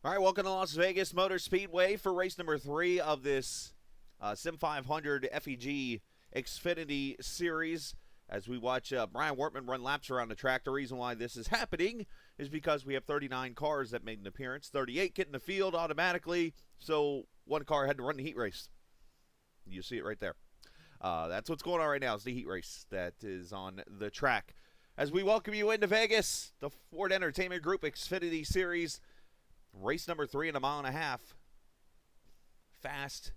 All right, welcome to Las Vegas Motor Speedway for race number 3 of this Sim500 FEG Xfinity series. As we watch Brian Wortman run laps around the track, the reason why this is happening is because we have 39 cars that made an appearance, 38 get in the field automatically, so one car had to run the heat race. You see it right there. That's what's going on right now. It's the heat race that is on the track. As we welcome you into Vegas, the Ford Entertainment Group Xfinity Series, race number 3 in a mile and a half. Fast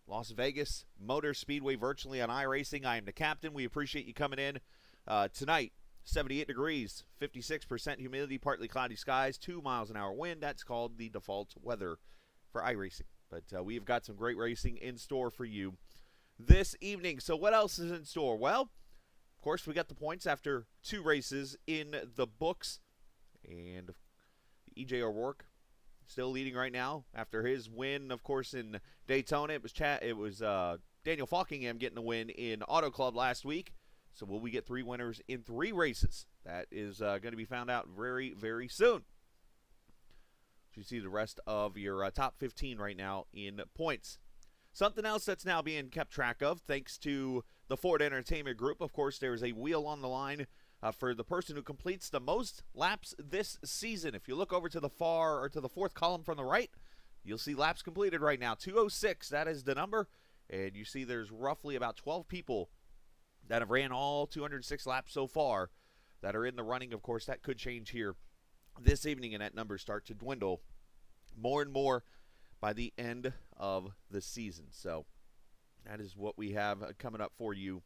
Las Vegas Motor Speedway virtually on iRacing. I am the captain. We appreciate you coming in. Tonight, 78 degrees, 56% humidity, partly cloudy skies, 2 miles an hour wind. That's called the default weather for iRacing. But we have got some great racing in store for you this evening. So what else is in store? Well, of course, we got the points after 2 races in the books. And E.J. O'Rourke still leading right now after his win, of course, in Daytona. It was Daniel Falkingham getting the win in Auto Club last week. So will we get 3 winners in 3 races? That is going to be found out very, very soon. You see the rest of your top 15 right now in points. Something else that's now being kept track of, thanks to the Ford Entertainment Group. Of course, there is a wheel on the line for the person who completes the most laps this season. If you look over to the far or to the 4th column from the right, you'll see laps completed right now. 206, that is the number. And you see there's roughly about 12 people that have ran all 206 laps so far that are in the running. Of course, that could change here this evening, and that number start to dwindle more and more by the end of the season. So that is what we have coming up for you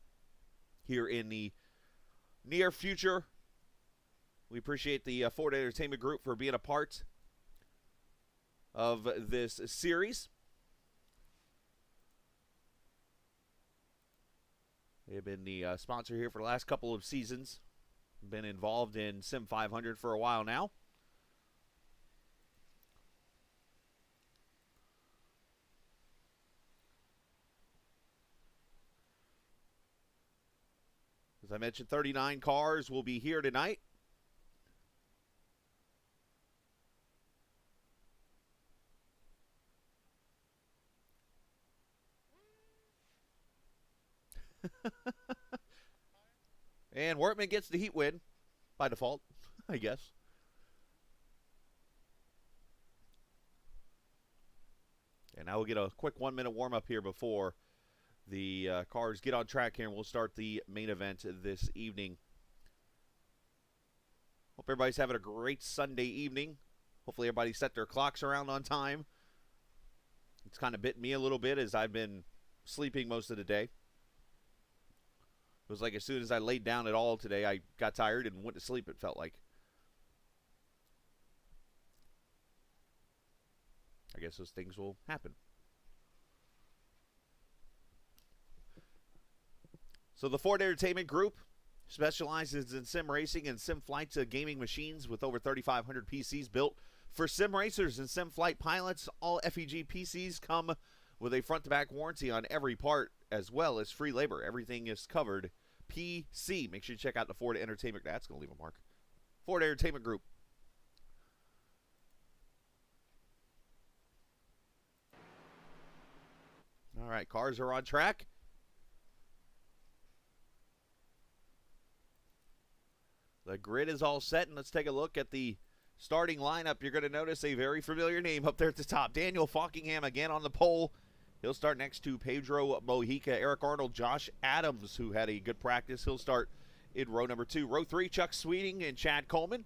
here in the near future. We appreciate the Ford Entertainment Group for being a part of this series. They've been the sponsor here for the last couple of seasons. Been involved in Sim500 for a while now. As I mentioned, 39 cars will be here tonight. And Wortman gets the heat win by default, I guess. And now we'll get a quick 1-minute warm-up here before the cars get on track here, and we'll start the main event this evening. Hope everybody's having a great Sunday evening. Hopefully everybody set their clocks around on time. It's kind of bit me a little bit as I've been sleeping most of the day. It was like as soon as I laid down at all today, I got tired and went to sleep, it felt like. I guess those things will happen. So the Ford Entertainment Group specializes in sim racing and sim flight gaming machines with over 3,500 PCs built for sim racers and sim flight pilots. All FEG PCs come with a front-to-back warranty on every part, as well as free labor. Everything is covered PC. Make sure you check out the Ford Entertainment. That's going to leave a mark. Ford Entertainment Group. All right, cars are on track. The grid is all set, and let's take a look at the starting lineup. You're going to notice a very familiar name up there at the top. Daniel Falkingham again on the pole. He'll start next to Pedro Mojica, Eric Arnold, Josh Adams, who had a good practice. He'll start in row number 2. Row 3, Chuck Sweeting and Chad Coleman.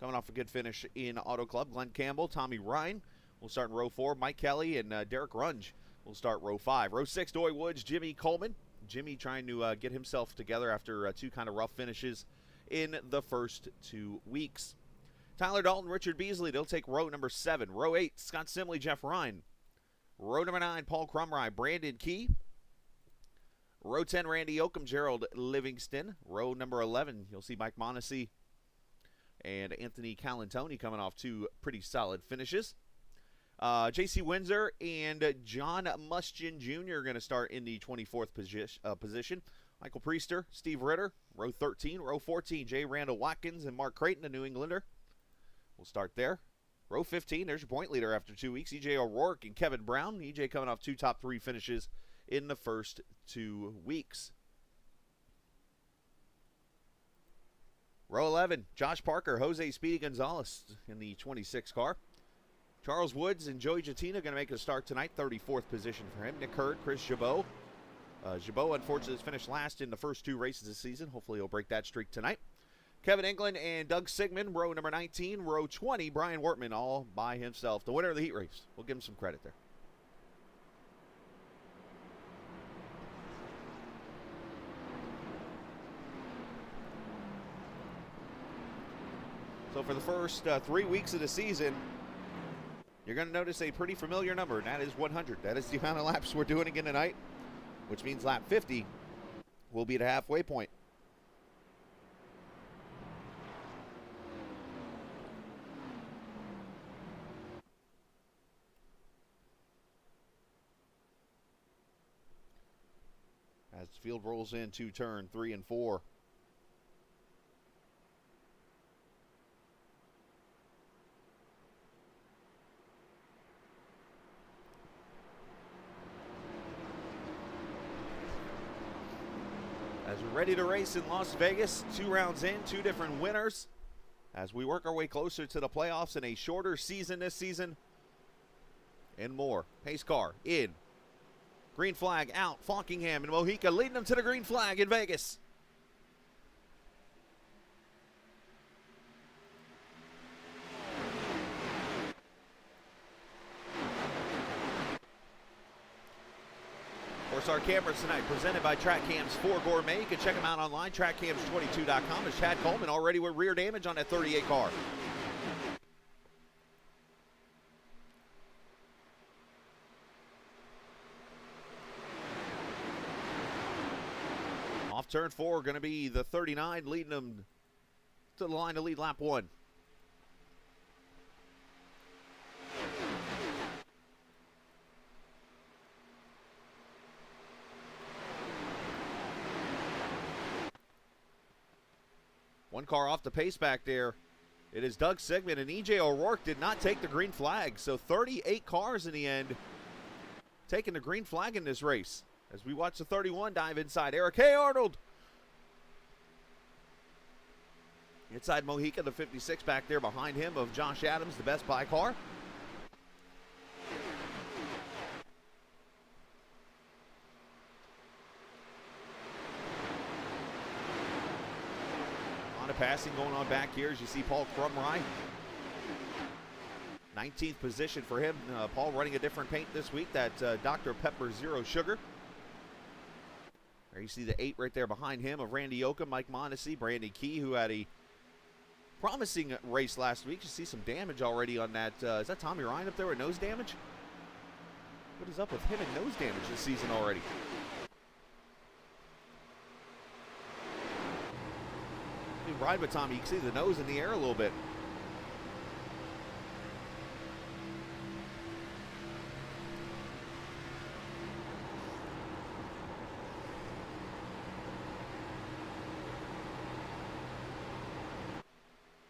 Coming off a good finish in Auto Club, Glenn Campbell, Tommy Ryan will start in row 4. Mike Kelly and Derek Runge will start row 5. Row 6, Doy Woods, Jimmy Coleman. Jimmy trying to get himself together after 2 kind of rough finishes in the first 2 weeks. Tyler Dalton, Richard Beasley, they'll take row number 7. Row 8, Scott Simley, Jeff Ryan. Row number 9, Paul Crumry, Brandon Key. Row 10, Randy Oakham, Gerald Livingston. Row number 11, you'll see Mike Mondesi and Anthony Calantoni coming off 2 pretty solid finishes. J.C. Windsor and John Mustian Jr. are going to start in the 24th position. Michael Priester, Steve Ritter, row 13. Row 14, Jay Randall Watkins and Mark Creighton, a New Englander. We'll start there. Row 15, there's your point leader after 2 weeks, E.J. O'Rourke and Kevin Brown. E.J. coming off 2 top 3 finishes in the first 2 weeks. Row 11, Josh Parker, Jose Speedy Gonzalez in the 26 car. Charles Woods and Joey Jattina going to make a start tonight, 34th position for him. Nick Hurd, Chris Jabot. Jabot, unfortunately, has finished last in the first 2 races this season. Hopefully, he'll break that streak tonight. Kevin England and Doug Sigmund, row number 19. Row 20, Brian Wortman, all by himself. The winner of the heat race. We'll give him some credit there. So for the first 3 weeks of the season, you're going to notice a pretty familiar number, and that is 100. That is the amount of laps we're doing again tonight, which means lap 50 will be the halfway point. As the field rolls into turn 3 and 4. As we're ready to race in Las Vegas, 2 rounds in, 2 different winners. As we work our way closer to the playoffs in a shorter season this season and more. Pace car in. Green flag out. Falkingham and Mojica leading them to the green flag in Vegas. Of course, our cameras tonight presented by TrackCams 4 Gourmet. You can check them out online, trackcams22.com. There's Chad Coleman already with rear damage on that 38 car. Off turn 4, going to be the 39, leading them to the line to lead lap 1. One car off the pace back there. It is Doug Sigmund, and E.J. O'Rourke did not take the green flag. So 38 cars in the end taking the green flag in this race. As we watch the 31 dive inside. Eric Hay Arnold. Inside Mojica, the 56 back there behind him of Josh Adams, the Best Buy car. Passing going on back here as you see Paul Crumry. 19th position for him. Paul running a different paint this week, that Dr. Pepper Zero Sugar. There you see the 8 right there behind him of Randy Oakham, Mike Mondesi, Brandon Key, who had a promising race last week. You see some damage already on that. Is that Tommy Ryan up there with nose damage? What is up with him and nose damage this season already? You ride with Tommy, you can see the nose in the air a little bit.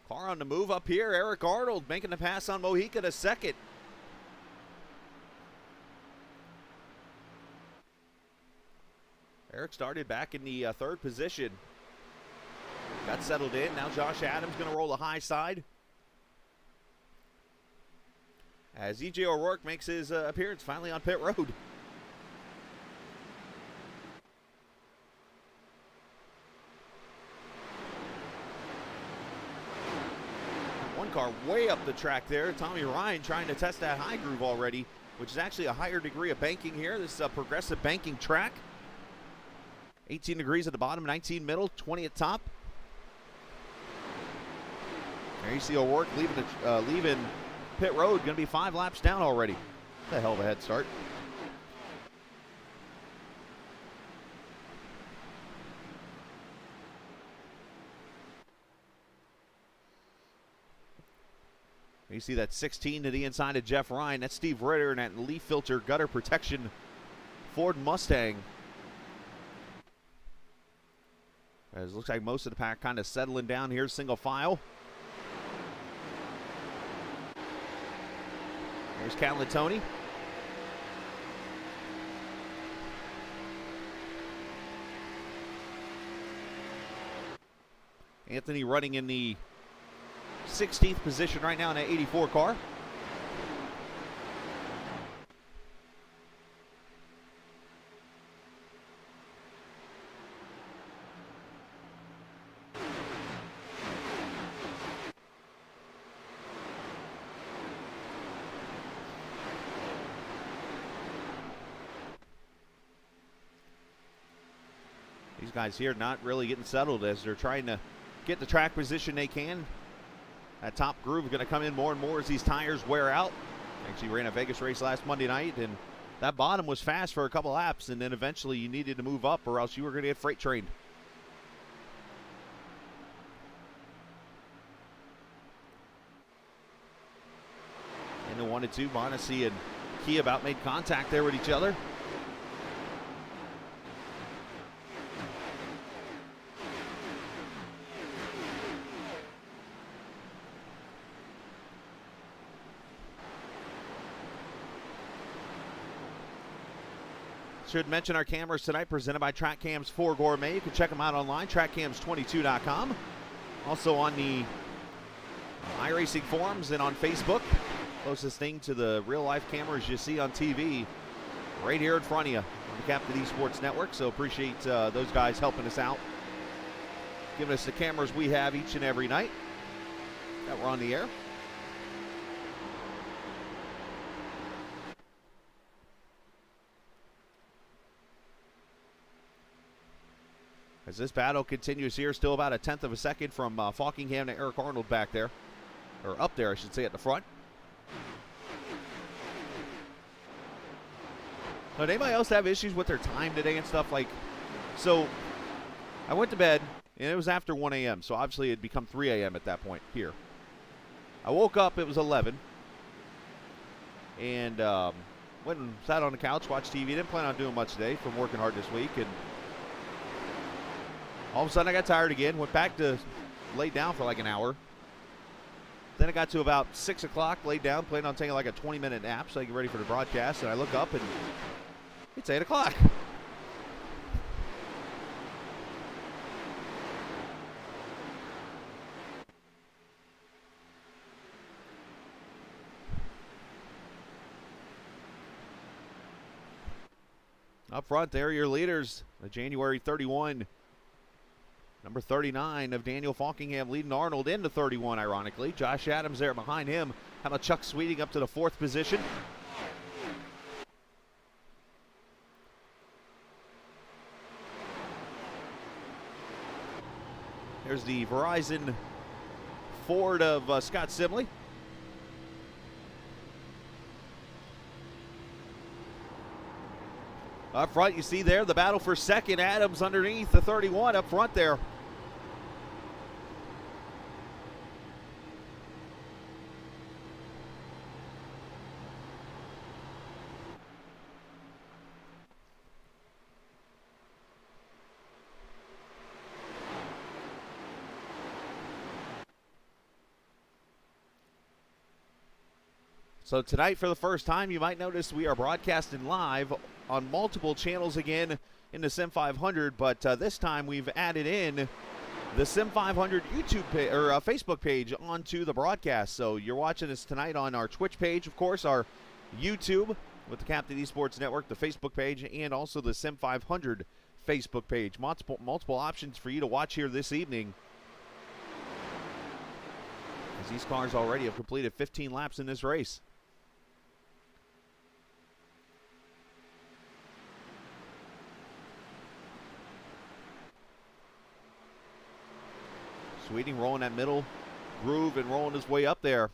Car on the move up here. Eric Arnold making the pass on Mojica to second. Eric started back in the 3rd position. Got settled in. Now Josh Adams going to roll the high side. As E.J. O'Rourke makes his appearance finally on pit road. car way up the track there. Tommy Ryan trying to test that high groove already, which is actually a higher degree of banking here. This is a progressive banking track. 18 degrees at the bottom, 19 middle, 20 at top. There you see O'Rourke leaving pit road. Going to be 5 laps down already. What a hell of a head start. You see that 16 to the inside of Jeff Ryan. That's Steve Ritter and that leaf filter gutter protection Ford Mustang. As it looks like most of the pack kind of settling down here, single file. Here's Calatoni. Anthony running in the 16th position right now in that 84 car. These guys here not really getting settled as they're trying to get the track position they can. That top groove is going to come in more and more as these tires wear out. Actually ran a Vegas race last Monday night, and that bottom was fast for a couple laps, and then eventually you needed to move up or else you were going to get freight trained. In the 1 and 2, Bonacy and Key about made contact there with each other. Should mention our cameras tonight presented by TrackCams 4 Gourmet. You can check them out online, trackcams22.com. Also on the iRacing forums and on Facebook. Closest thing to the real-life cameras you see on TV right here in front of you on the Captain Esports Network. So appreciate those guys helping us out, giving us the cameras we have each and every night that we're on the air. As this battle continues here, still about a 1/10 of a second from Falkingham to Eric Arnold back there. Or up there, I should say, at the front. Now, did anybody else have issues with their time today and stuff? Like, so I went to bed, and it was after 1 a.m., so obviously it had become 3 a.m. at that point here. I woke up, it was 11, and went and sat on the couch, watched TV. Didn't plan on doing much today from working hard this week, and all of a sudden I got tired again, went back to lay down for like an hour. Then I got to about 6 o'clock, laid down, planned on taking like a 20-minute nap so I get ready for the broadcast, and I look up and it's 8 o'clock. Up front there, your leaders, the January 31. Number 39 of Daniel Falkingham leading Arnold into 31, ironically. Josh Adams there behind him. How about Chuck Sweeting up to the 4th position? There's the Verizon Ford of Scott Simley. Up front, you see there the battle for second. Adams underneath the 31 up front there. So tonight, for the first time, you might notice we are broadcasting live on multiple channels again in the Sim500, but this time we've added in the Sim500 YouTube page, or Facebook page onto the broadcast. So you're watching us tonight on our Twitch page, of course, our YouTube with the Captain Esports Network, the Facebook page, and also the Sim500 Facebook page. Multiple options for you to watch here this evening. as these cars already have completed 15 laps in this race. Sweeting rolling that middle groove and rolling his way up there.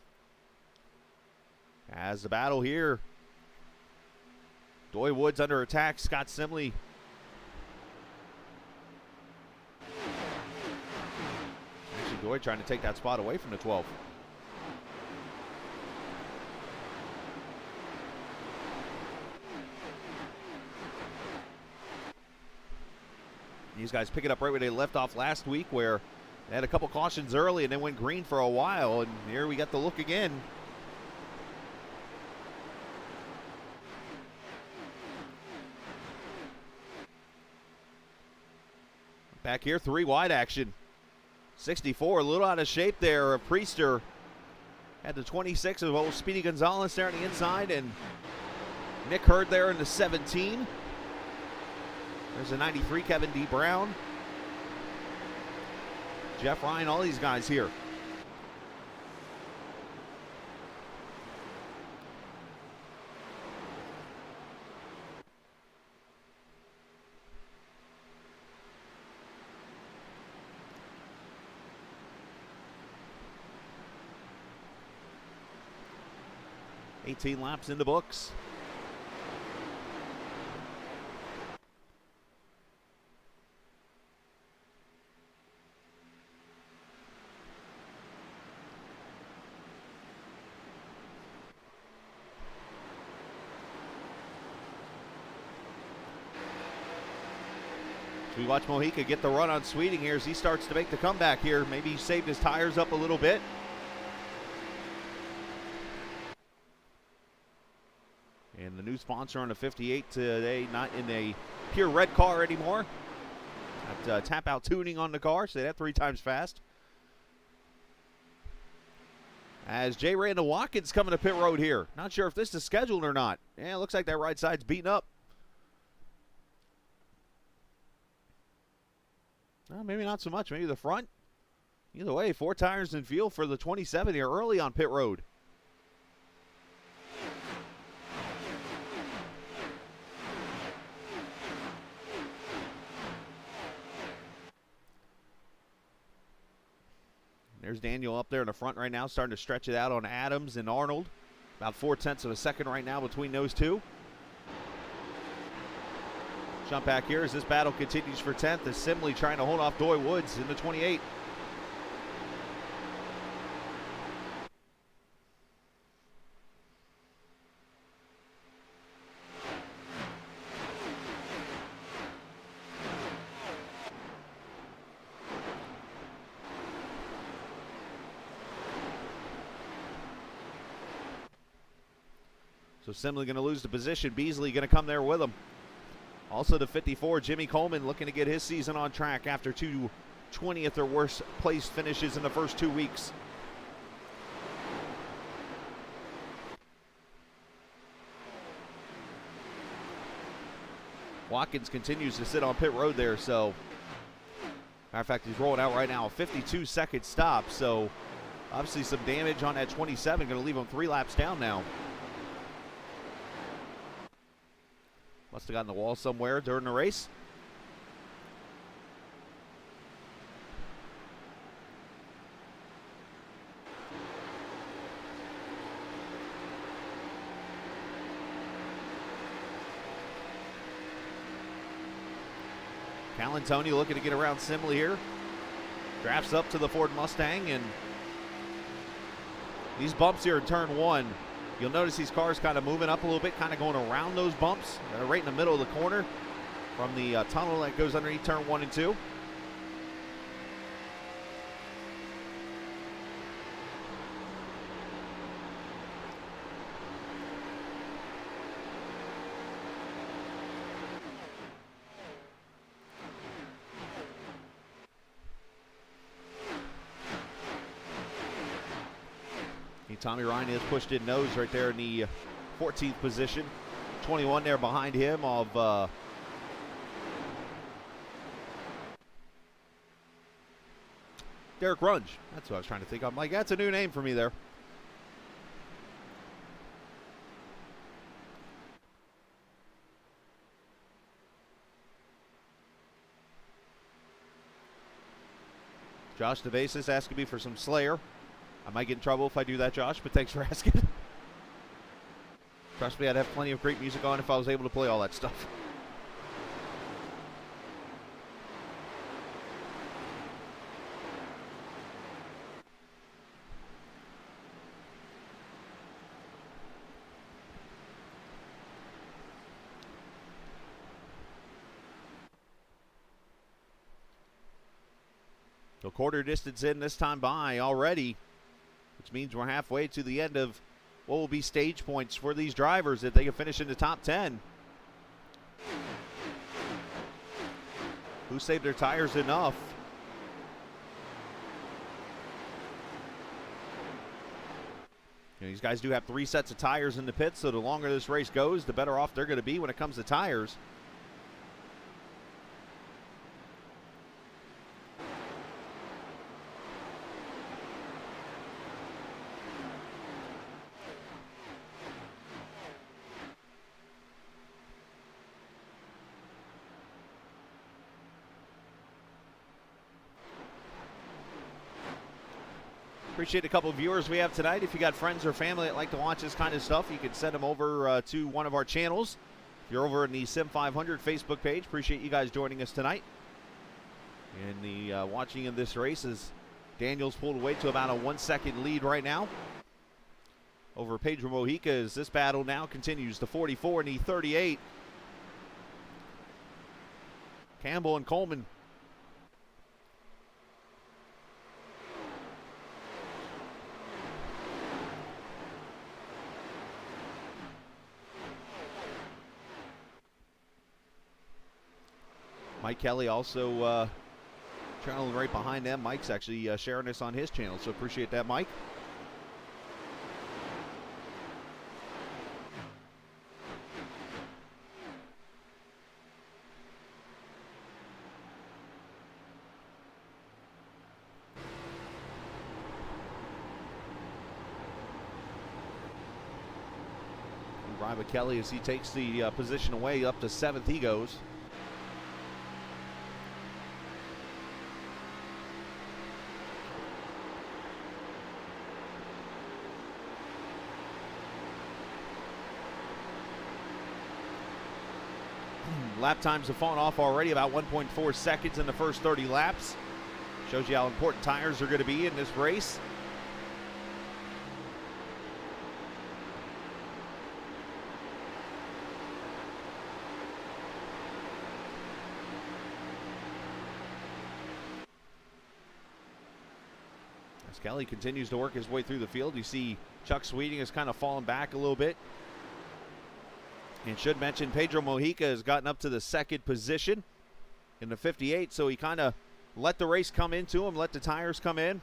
As the battle here. Doy Woods under attack. Scott Simley. Actually, Doy trying to take that spot away from the 12. These guys pick it up right where they left off last week, where they had a couple cautions early and then went green for a while, and here we got the look again. Back here, 3 wide action. 64, a little out of shape there. Priester had the 26 of old Speedy Gonzalez there on the inside, and Nick Hurd there in the 17. There's a 93, Kevin D. Brown. Jeff Ryan, all these guys here. $18 laps in the books. We watch Mojica get the run on Sweeting here as he starts to make the comeback here. Maybe he saved his tires up a little bit. And the new sponsor on the 58 today, not in a pure red car anymore. Got tap out tuning on the car, say that 3 times fast. As J. Randall Watkins coming to pit road here. Not sure if this is scheduled or not. Yeah, it looks like that right side's beaten up. Well, maybe not so much. Maybe the front. Either way, 4 tires in field for the 27 here early on pit road. There's Daniel up there in the front right now, starting to stretch it out on Adams and Arnold. About 0.4 of a second right now between those two. Jump back here as this battle continues for 10th. As Simley trying to hold off Doy Woods in the 28. So Simley going to lose the position. Beasley going to come there with him. Also the 54, Jimmy Coleman, looking to get his season on track after 2 20th or worse place finishes in the first 2 weeks. Watkins continues to sit on pit road there, so matter of fact, he's rolling out right now a 52-second stop, so obviously some damage on that 27, going to leave him 3 laps down now. Must have gotten the wall somewhere during the race. Calantoni looking to get around Simley here. Drafts up to the Ford Mustang, and these bumps here in turn 1. You'll notice these cars kind of moving up a little bit, kind of going around those bumps. They're right in the middle of the corner from the tunnel that goes underneath turn 1 and 2. Tommy Ryan is pushed in nose right there in the 14th position. 21 there behind him of Derek Runge. That's what I was trying to think. I'm like, that's a new name for me there. Josh DeVasis asking me for some Slayer. I might get in trouble if I do that, Josh, but thanks for asking. Trust me, I'd have plenty of great music on if I was able to play all that stuff. So quarter distance in this time by already, which means we're halfway to the end of what will be stage points for these drivers if they can finish in the top 10. Who saved their tires enough? You know, these guys do have 3 sets of tires in the pits, so the longer this race goes, the better off they're going to be when it comes to tires. Appreciate a couple of viewers we have tonight. If you got friends or family that like to watch this kind of stuff, you can send them over to one of our channels. If you're over in the Sim500 Facebook page, appreciate you guys joining us tonight. And the watching of this race is Daniels pulled away to about a 1-second lead right now over Pedro Mojica as this battle now continues. The 44 and the 38. Campbell and Coleman. Mike Kelly also trailing right behind them. Mike's actually sharing this on his channel, so appreciate that, Mike. Ryba Kelly, as he takes the position away, up to 7th he goes. Lap times have fallen off already, about 1.4 seconds in the first 30 laps. Shows you how important tires are going to be in this race. As Kelly continues to work his way through the field, you see Chuck Sweeting has kind of fallen back a little bit. And should mention, Pedro Mojica has gotten up to the 2nd position in the 58, so he kind of let the race come into him, let the tires come in,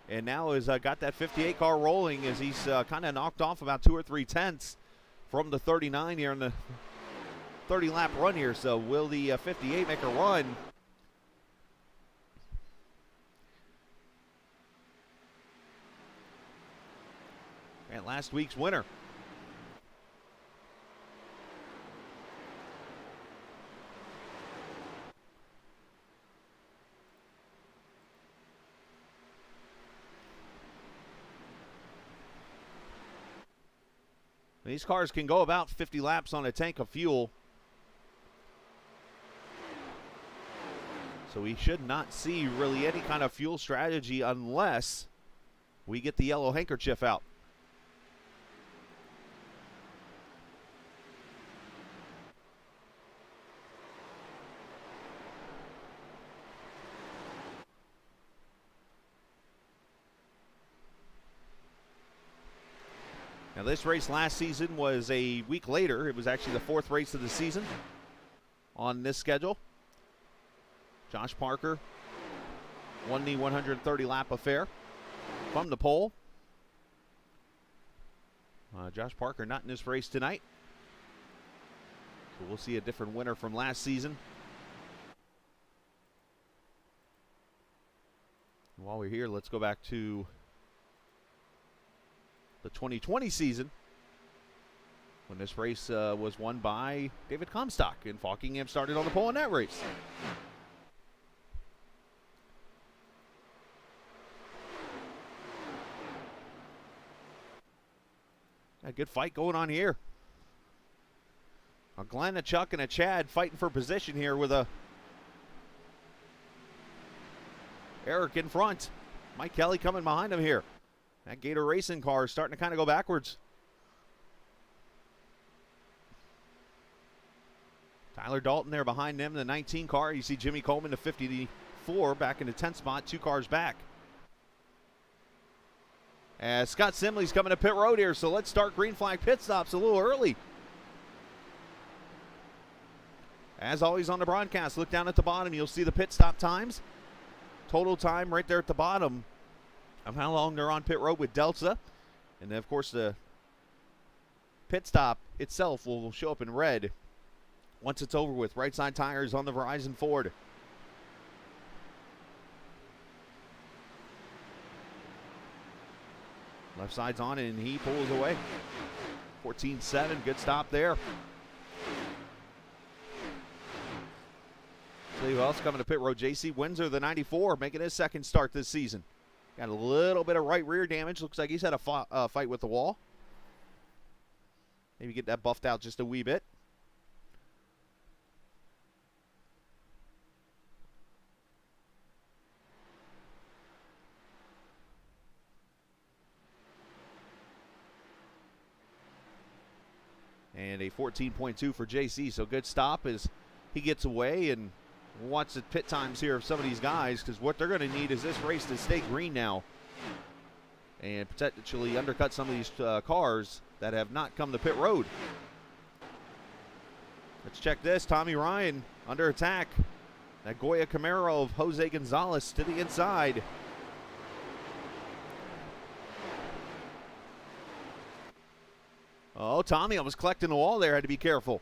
and now has got that 58 car rolling as he's kind of knocked off about 2 or 3 tenths from the 39 here in the 30-lap run here. So will the 58 make a run? And last week's winner. These cars can go about 50 laps on a tank of fuel. So we should not see really any kind of fuel strategy unless we get the yellow handkerchief out. Now, this race last season was a week later. It was actually the 4th race of the season on this schedule. Josh Parker won the 130-lap affair from the pole. Josh Parker not in this race tonight. So we'll see a different winner from last season. While we're here, let's go back to the 2020 season when this race was won by David Comstock, and Fockingham started on the pole in that race. A good fight going on here. A Glenn, a Chuck, and a Chad fighting for position here with a Eric in front. Mike Kelly coming behind him here. That Gator Racing car is starting to kind of go backwards. Tyler Dalton there behind them, the 19 car. You see Jimmy Coleman, the 54, back in the 10th spot, 2 cars back. As Scott Simley's coming to pit road here, so let's start green flag pit stops a little early. As always on the broadcast, look down at the bottom. You'll see the pit stop times. Total time right there at the bottom of how long they're on pit road with Delta. And then, of course, the pit stop itself will show up in red once it's over with. Right side tires on the Verizon Ford. Left side's on, and he pulls away. 14-7, good stop there. See who else coming to pit road. J.C. Windsor, the 94, making his second start this season. Got a little bit of right rear damage. Looks like he's had a fight with the wall. Maybe get that buffed out just a wee bit. And a 14.2 for JC, so good stop as he gets away, and we'll watch the pit times here of some of these guys, because what they're going to need is this race to stay green now and potentially undercut some of these cars that have not come to pit road. Let's check this. Tommy Ryan under attack. That Goya Camaro of Jose Gonzalez to the inside. Oh, Tommy almost collecting the wall there. Had to be careful.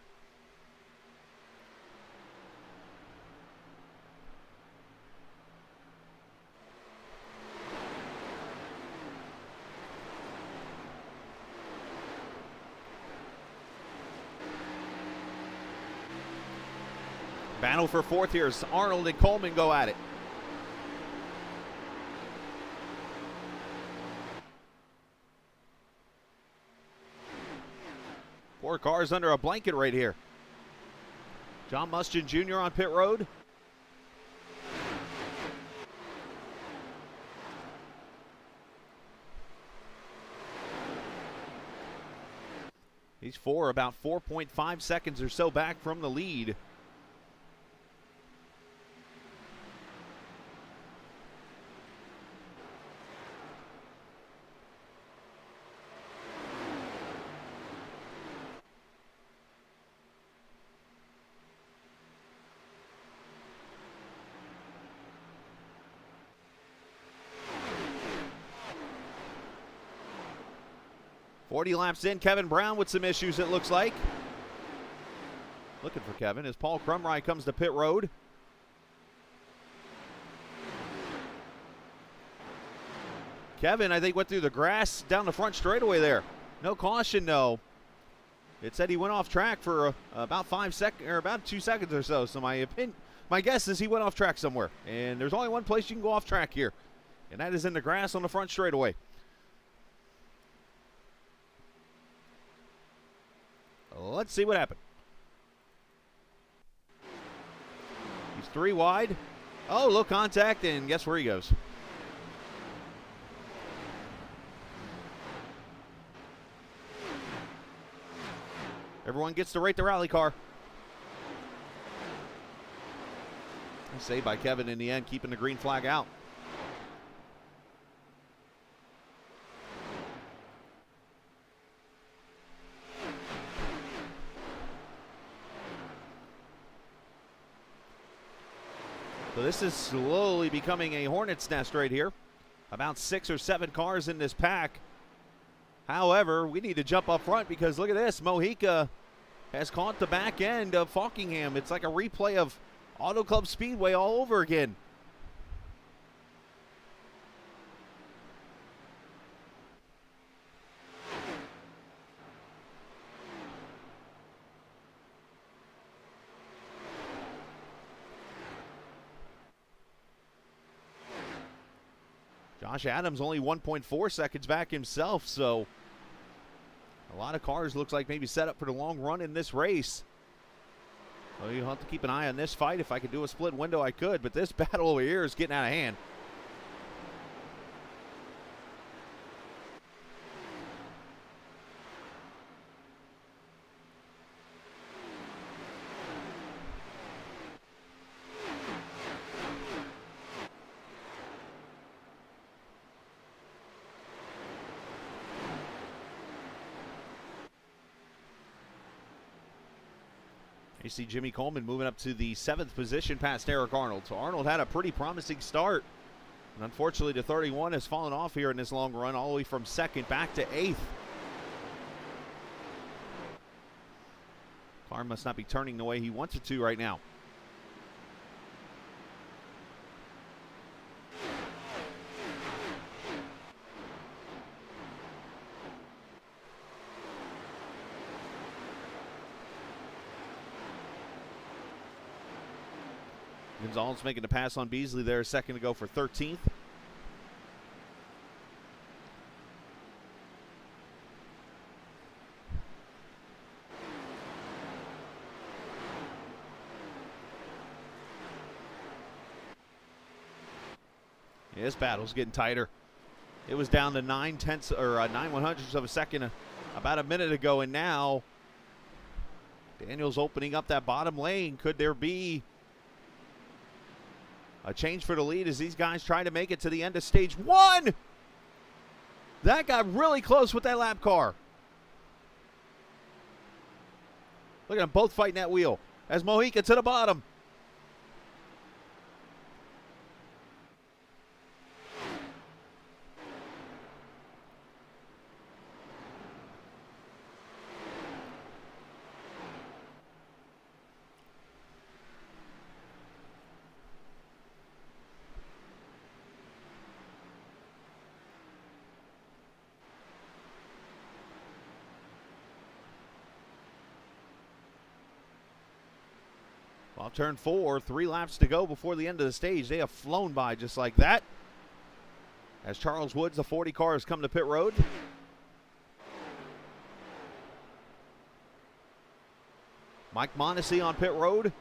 Battle for fourth here as Arnold and Coleman go at it. Four cars under a blanket right here. John Mustin Jr. on pit road. He's about 4.5 seconds or so back from the lead. .40 laps in, Kevin Brown with some issues, it looks like. Looking for Kevin as Paul Crumry comes to pit road. Kevin, I think, went through the grass down the front straightaway there. No caution, no. It said he went off track for about 5 seconds, or about 2 seconds or so. So my guess is he went off track somewhere. And there's only one place you can go off track here, and that is in the grass on the front straightaway. Let's see what happened. He's 3 wide. Oh, low contact, and guess where he goes? Everyone gets to rate the rally car. Saved by Kevin in the end, keeping the green flag out. So this is slowly becoming a hornet's nest right here. About 6 or 7 cars in this pack. However, we need to jump up front because look at this. Mojica has caught the back end of Fockingham. It's like a replay of Auto Club Speedway all over again. Josh Adams only 1.4 seconds back himself, so a lot of cars looks like maybe set up for the long run in this race. So you'll have to keep an eye on this fight. If I could do a split window, I could, but this battle over here is getting out of hand. You see Jimmy Coleman moving up to the 7th position past Eric Arnold. So Arnold had a pretty promising start. And unfortunately, the 31 has fallen off here in this long run, all the way from 2nd back to 8th. Car must not be turning the way he wants it to right now. Gonzalez making the pass on Beasley there, a second to go for 13th. Yeah, this battle's getting tighter. It was down to 9/100ths of a second about a minute ago, and now Daniel's opening up that bottom lane. Could there be a change for the lead as these guys try to make it to the end of stage 1? That got really close with that lap car. Look at them both fighting that wheel as Mojica to the bottom. Off turn 4, 3 laps to go before the end of the stage. They have flown by just like that. As Charles Woods, the 40 car, has come to pit road. Mike Mondesi on pit road.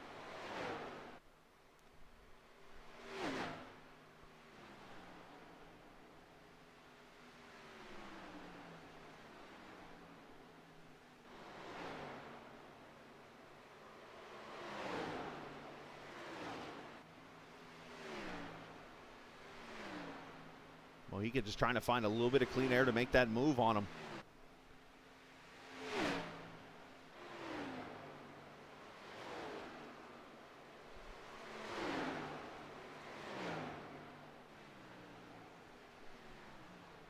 Mojica just trying to find a little bit of clean air to make that move on him.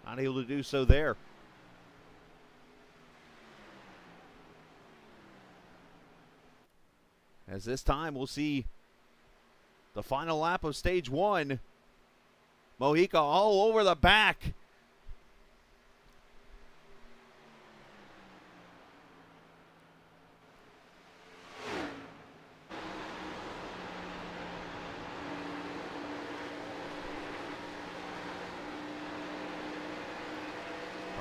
Not able to do so there. As this time we'll see the final lap of stage 1. Mojica all over the back.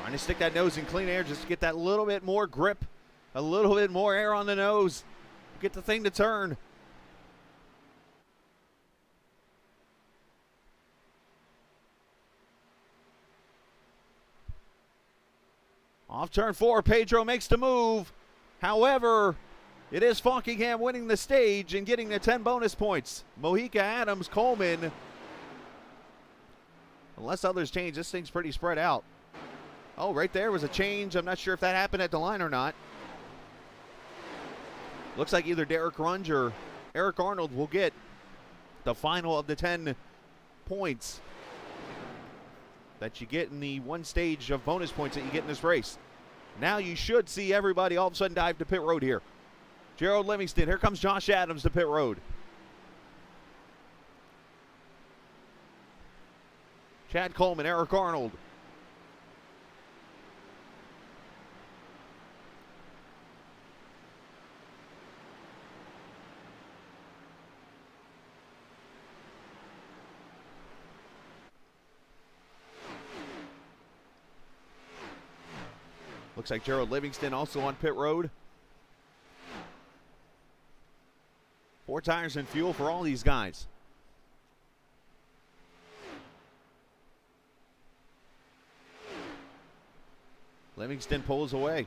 Trying to stick that nose in clean air just to get that little bit more grip, a little bit more air on the nose, get the thing to turn. Off turn 4, Pedro makes the move. However, it is Falkingham winning the stage and getting the 10 bonus points. Mojica, Adams, Coleman. Unless others change, this thing's pretty spread out. Oh, right there was a change. I'm not sure if that happened at the line or not. Looks like either Derek Runge or Eric Arnold will get the final of the 10 points that you get in the one stage of bonus points that you get in this race. Now you should see everybody all of a sudden dive to pit road here. Gerald Livingston, here comes Josh Adams to pit road. Chad Coleman, Eric Arnold. Looks like Gerald Livingston also on pit road. 4 tires and fuel for all these guys. Livingston pulls away.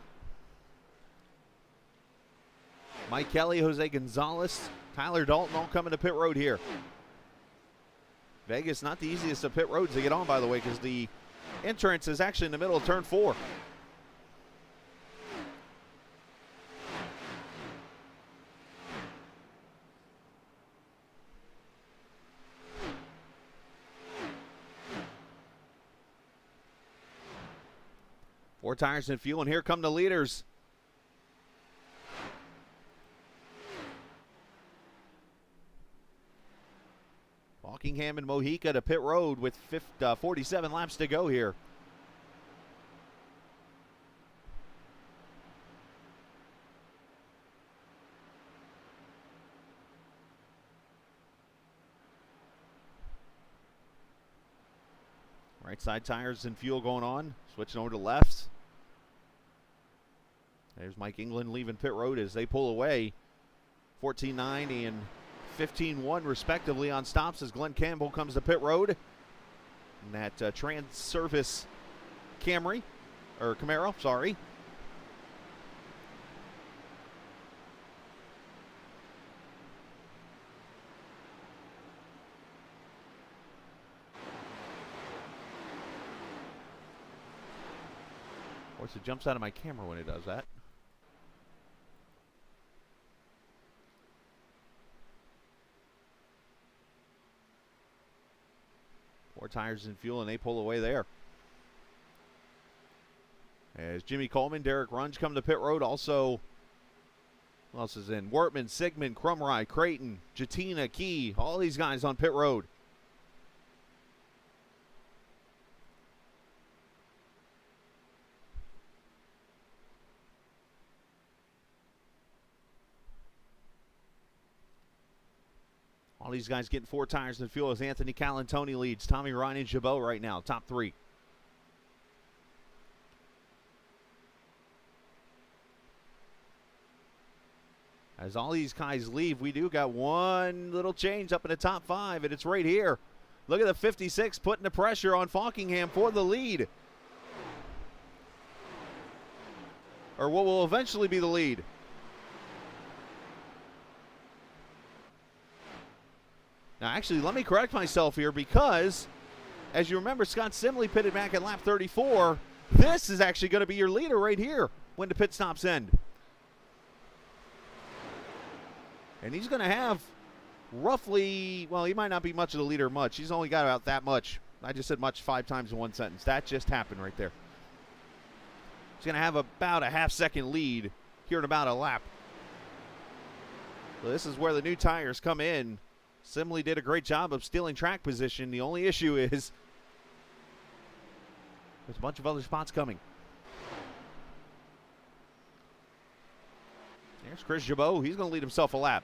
Mike Kelly, Jose Gonzalez, Tyler Dalton all coming to pit road here. Vegas, not the easiest of pit roads to get on, by the way, because the entrance is actually in the middle of turn 4. Four tires and fuel, and here come the leaders. Buckingham and Mojica to pit road with 47 laps to go here. Right side tires and fuel going on. Switching over to left. There's Mike England leaving pit road as they pull away. 14.9 and 15.1 respectively on stops as Glenn Campbell comes to pit road. And that Trans-Service Camry, or Camaro, sorry. Of course, it jumps out of my camera when it does that. Four tires and fuel, and they pull away there. As Jimmy Coleman, Derek Runge come to pit road. Also, who else is in? Wortman, Sigmund, Crumry, Creighton, Jatina, Key. All these guys on pit road. All these guys getting four tires and fuel as Anthony Calantoni leads. Tommy Ryan and Jabot right now, top 3. As all these guys leave, we do got one little change up in the top 5, and it's right here. Look at the 56 putting the pressure on Buckingham for the lead. Or what will eventually be the lead. Now, actually, let me correct myself here because, as you remember, Scott Simley pitted back at lap 34. This is actually going to be your leader right here when the pit stops end. And he's going to have roughly, well, he might not be much of the leader much. He's only got about that much. I just said much 5 times in one sentence. That just happened right there. He's going to have about a half-second lead here in about a lap. So this is where the new tires come in. Simley did a great job of stealing track position. The only issue is there's a bunch of other spots coming. There's Chris Jabot. He's going to lead himself a lap.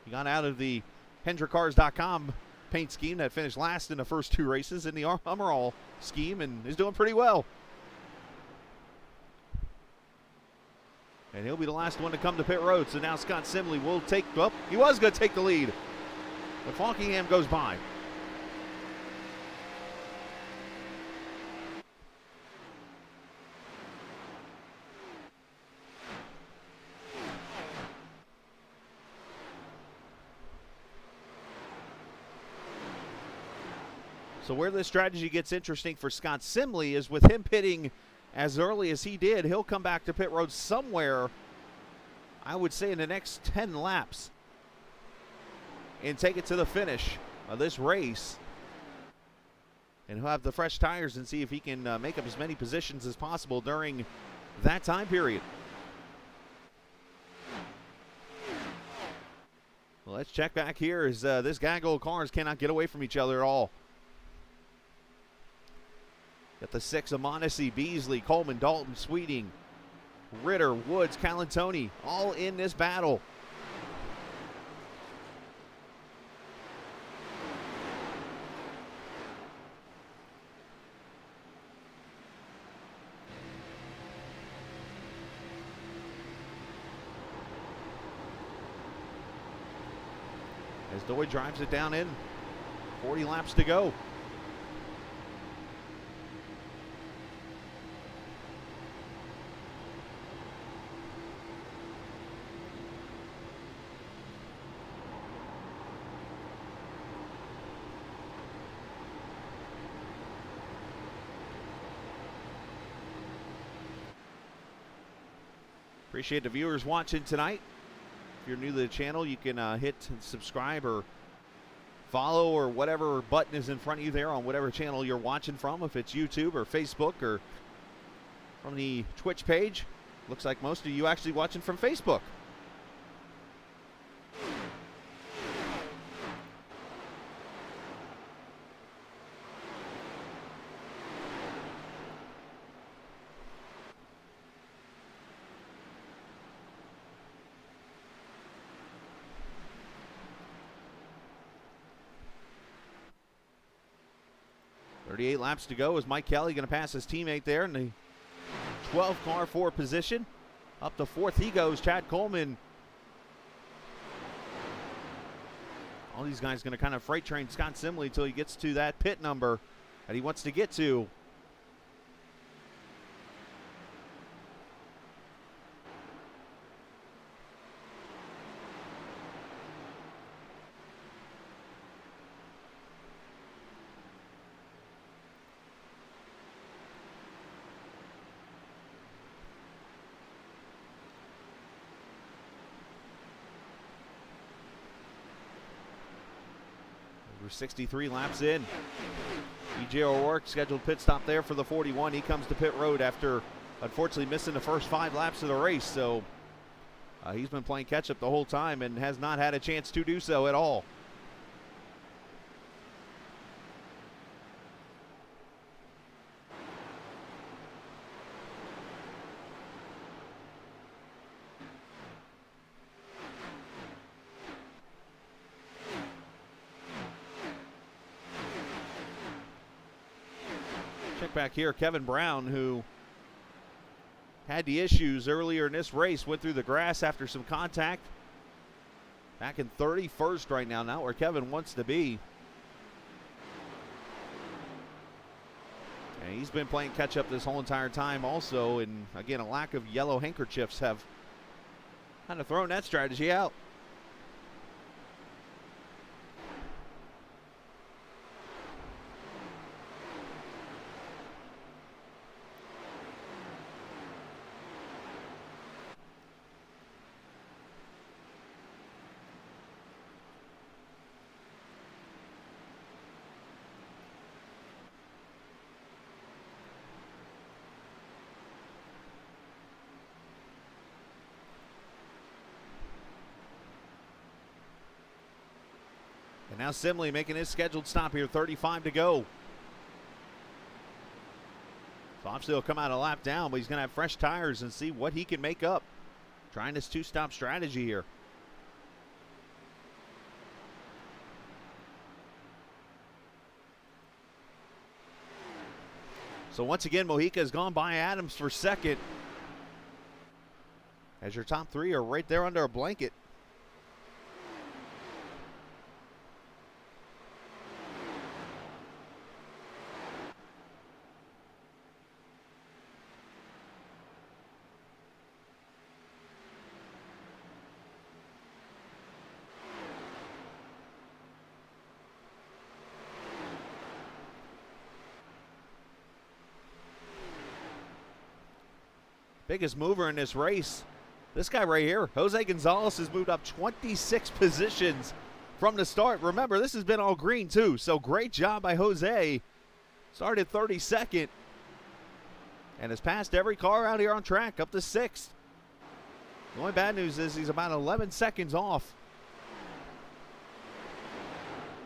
He got out of the HendrickCars.com paint scheme that finished last in the first 2 races in the Hummerall scheme and is doing pretty well. And he'll be the last one to come to pit road. So now Scott Simley will take, well, he was going to take the lead. But Buckingham goes by. So where this strategy gets interesting for Scott Simley is with him pitting as early as he did, he'll come back to pit road somewhere, I would say in the next 10 laps. And take it to the finish of this race. And he'll have the fresh tires and see if he can make up as many positions as possible during that time period. Well, let's check back here as this gaggle of cars cannot get away from each other at all. Got the 6 of Mondesi, Beasley, Coleman, Dalton, Sweeting, Ritter, Woods, Calantoni, all in this battle. as Doy drives it down in. 40 laps to go. Appreciate the viewers watching tonight. If you're new to the channel, you can hit subscribe or follow or whatever button is in front of you there on whatever channel you're watching from, if it's YouTube or Facebook or from the Twitch page. Looks like most of you actually watching from Facebook. .38 laps to go. Is Mike Kelly going to pass his teammate there in the 12 car for position? Up to fourth he goes, Chad Coleman. All these guys going to kind of freight train Scott Simley until he gets to that pit number that he wants to get to. We're 63 laps in. E.J. O'Rourke scheduled pit stop there for the 41. He comes to pit road after unfortunately missing the first 5 laps of the race. So he's been playing catch up the whole time and has not had a chance to do so at all. Check back here, Kevin Brown, who had the issues earlier in this race, went through the grass after some contact. Back in 31st right now, not where Kevin wants to be. And he's been playing catch up this whole entire time also, and again, a lack of yellow handkerchiefs have kind of thrown that strategy out. And now Simley making his scheduled stop here, 35 to go. So obviously he'll come out a lap down, but he's going to have fresh tires and see what he can make up. Trying this 2-stop strategy here. So once again, Mojica has gone by Adams for second, as your top 3 are right there under a blanket. Biggest mover in this race, this guy right here, Jose Gonzalez, has moved up 26 positions from the start. Remember, this has been all green too, so great job by Jose. Started 32nd and has passed every car out here on track up to 6th. The only bad news is he's about 11 seconds off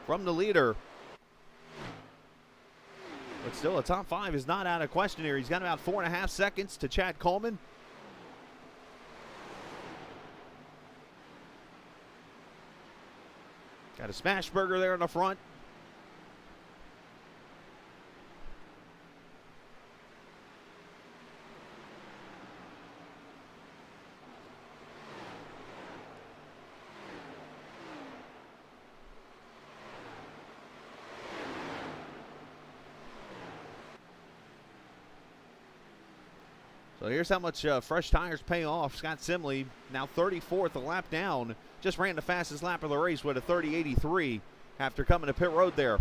from the leader. But still, a top 5 is not out of question here. He's got about 4.5 seconds to Chad Coleman. Got a smash burger there in the front. So here's how much fresh tires pay off. Scott Simley, now 34th, a lap down, just ran the fastest lap of the race with a 30.83 after coming to pit road there.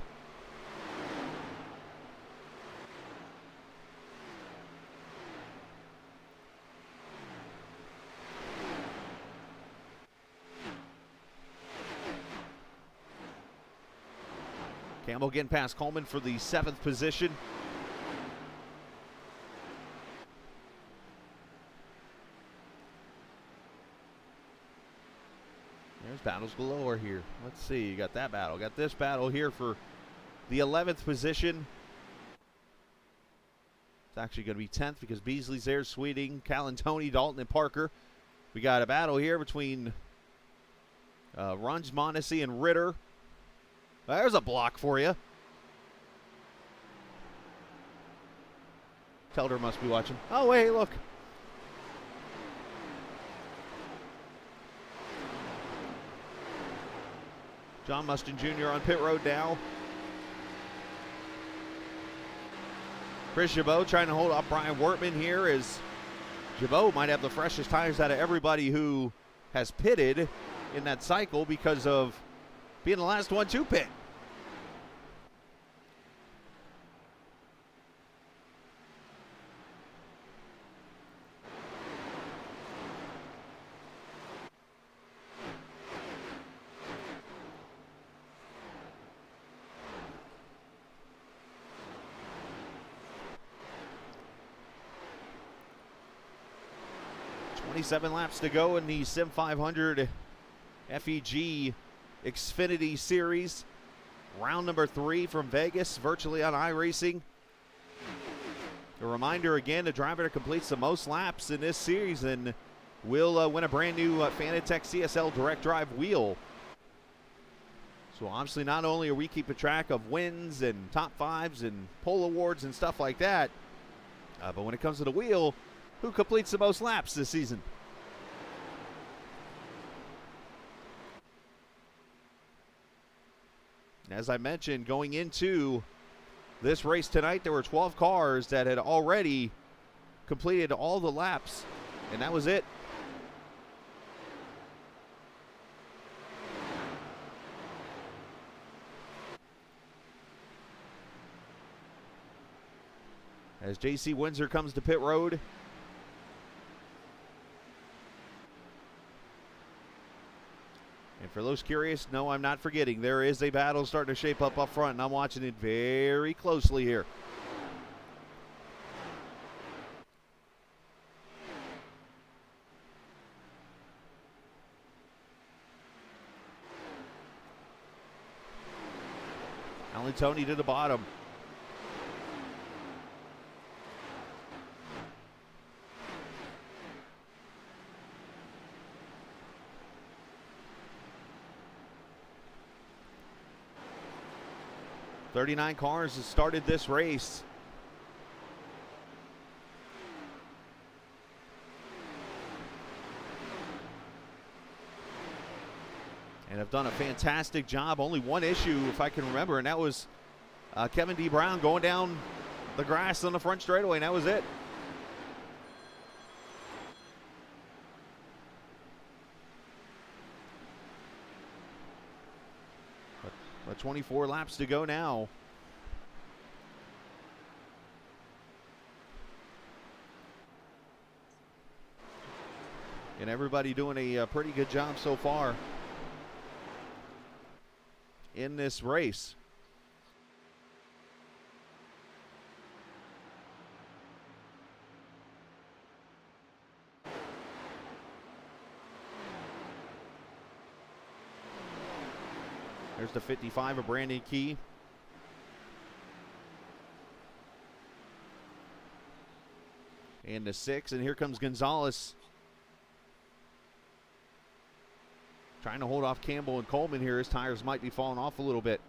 Campbell getting past Coleman for the 7th position. There's battles galore here. Let's see, you got that battle. Got this battle here for the 11th position. It's actually going to be 10th because Beasley's there, Sweeting, Calantoni, Dalton, and Parker. We got a battle here between Runge, Mondesi, and Ritter. There's a block for you. Telder must be watching. Oh, wait, look. John Mustin Jr. on pit road now. Chris Jabot trying to hold off Brian Wortman here as Jabot might have the freshest tires out of everybody who has pitted in that cycle because of being the last one to pit. Seven laps to go in the Sim500 FEG Xfinity Series. Round number 3 from Vegas, virtually on iRacing. A reminder again, the driver that completes the most laps in this series and will win a brand new Fanatec CSL Direct Drive wheel. So obviously not only are we keeping track of wins and top 5s and pole awards and stuff like that, but when it comes to the wheel, who completes the most laps this season? As I mentioned, going into this race tonight, there were 12 cars that had already completed all the laps, and that was it. As JC Windsor comes to pit road. And for those curious, no, I'm not forgetting. There is a battle starting to shape up front, and I'm watching it very closely here. Calantoni to the bottom. "39 cars has started this race. And have done a fantastic job. Only one issue, if I can remember, and that was Kevin D. Brown going down the grass on the front straightaway, and that was it. But 24 laps to go now. And everybody doing a pretty good job so far in this race. There's the 55 of Brandon Key. And the 6, and here comes Gonzalez. Trying to hold off Campbell and Coleman here. His tires might be falling off a little bit.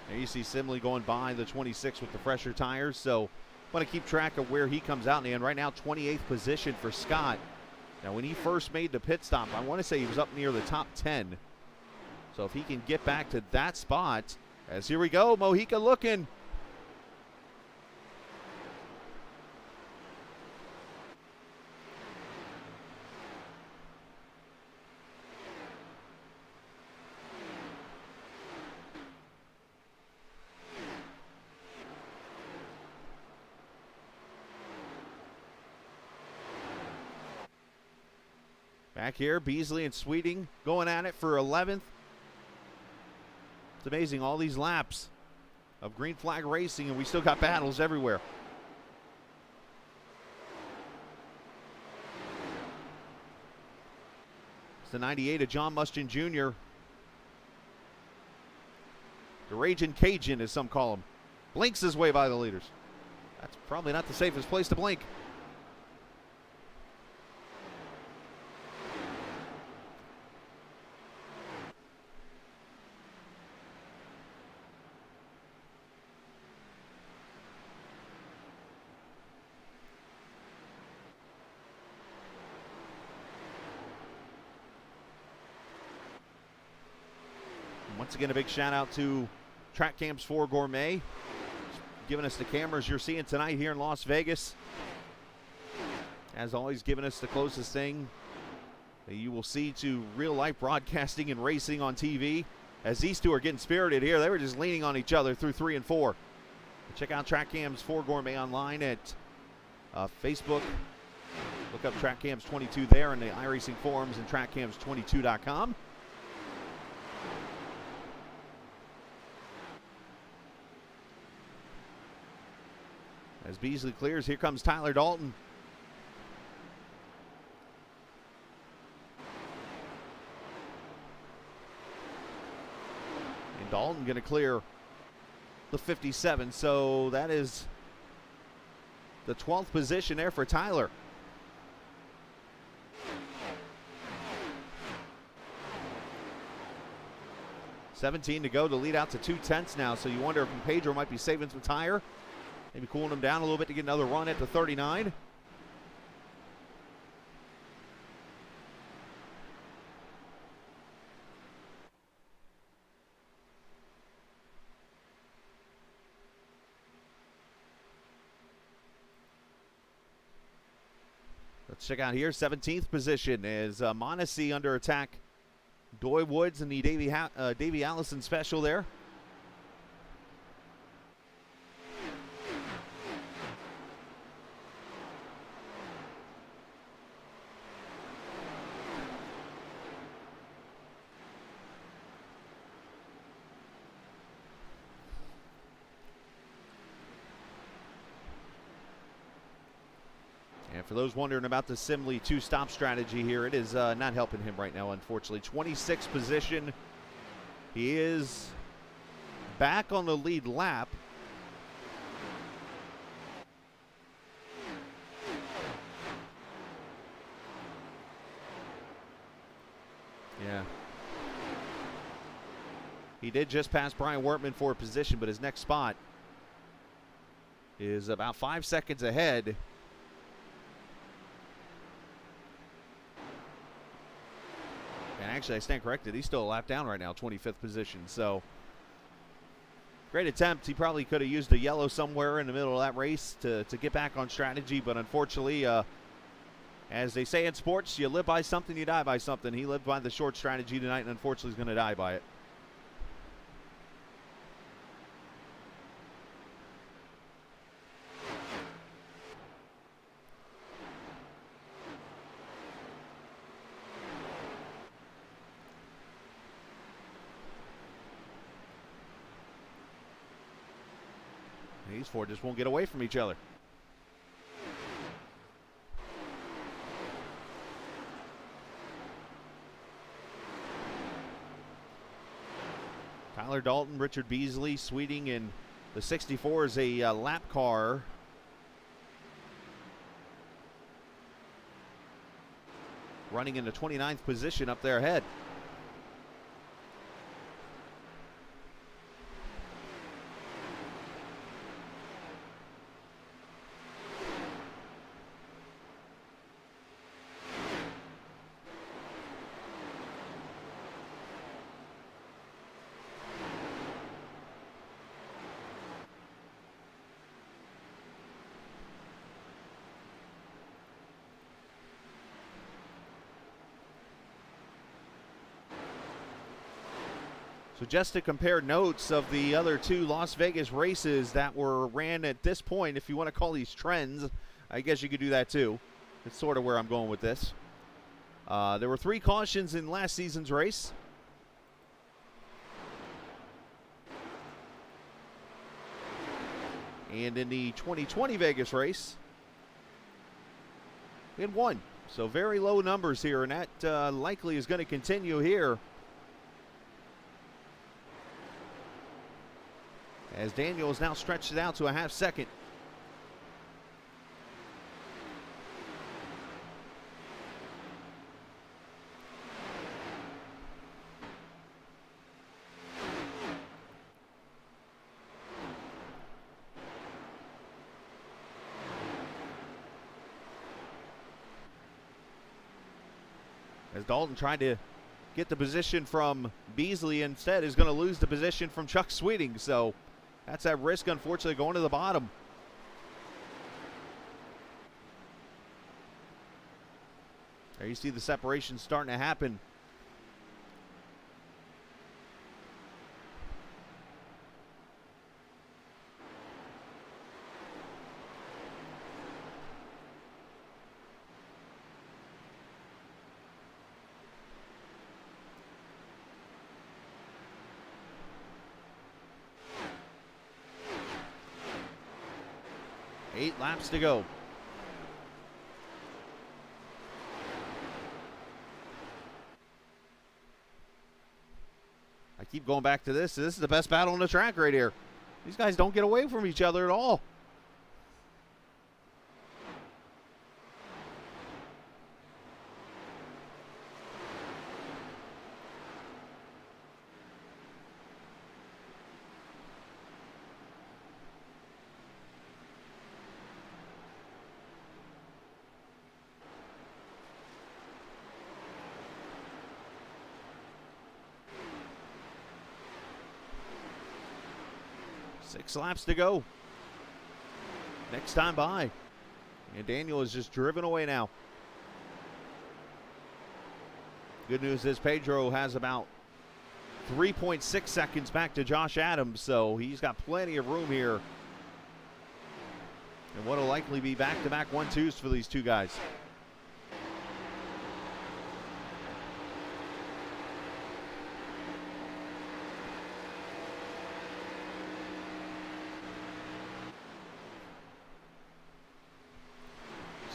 There you see Simley going by the 26 with the fresher tires, so want to keep track of where he comes out in the end. Right now, 28th position for Scott. Now, when he first made the pit stop, I want to say he was up near the top 10. So if he can get back to that spot, as here we go, Mojica looking. Back here, Beasley and Sweeting going at it for 11th. It's amazing, all these laps of green flag racing, and we still got battles everywhere. It's the 98 of John Muschin Jr. The Raging Cajun, as some call him. Blinks his way by the leaders. That's probably not the safest place to blink. Once again, a big shout out to Track Cams 4 Gourmet, giving us the cameras you're seeing tonight here in Las Vegas. As always, giving us the closest thing that you will see to real life broadcasting and racing on TV. As these two are getting spirited here, they were just leaning on each other through 3 and 4. Check out Track Cams 4 Gourmet online at Facebook. Look up Track Cams 22 there in the iRacing forums and trackcams22.com. As Beasley clears, here comes Tyler Dalton. And Dalton going to clear the 57, so that is the 12th position there for Tyler. $17 to go to lead out to 2/10 now, so you wonder if Pedro might be saving some tire. Maybe cooling him down a little bit to get another run at the 39. Let's check out here. 17th position is Monacy under attack. Doy Woods and the Davey Allison special there. And for those wondering about the Simley two-stop strategy here, it is not helping him right now, unfortunately. 26th position. He is back on the lead lap. Yeah. He did just pass Brian Wortman for a position, but his next spot is about 5 seconds ahead. And actually, I stand corrected. He's still a lap down right now, 25th position. So, great attempt. He probably could have used a yellow somewhere in the middle of that race to get back on strategy. But unfortunately, as they say in sports, you live by something, you die by something. He lived by the short strategy tonight, and unfortunately, he's going to die by it. These four just won't get away from each other. Tyler Dalton, Richard Beasley, Sweeting, and the 64 is a lap car. Running in the 29th position up there ahead. So just to compare notes of the other two Las Vegas races that were ran at this point, if you want to call these trends, I guess you could do that too. It's sort of where I'm going with this. There were 3 cautions in last season's race. And in the 2020 Vegas race, we had 1. So very low numbers here, and that likely is going to continue here. As Daniel has now stretched it out to a half second. As Dalton tried to get the position from Beasley, instead is going to lose the position from Chuck Sweeting. So that's that risk, unfortunately, going to the bottom. There you see the separation starting to happen. Eight laps to go. I keep going back to this. This is the best battle on the track right here. These guys don't get away from each other at all. Six laps to go. Next time by. And Daniel is just driven away now. Good news is Pedro has about 3.6 seconds back to Josh Adams, so he's got plenty of room here. And what'll likely be back-to-back 1-2s for these two guys.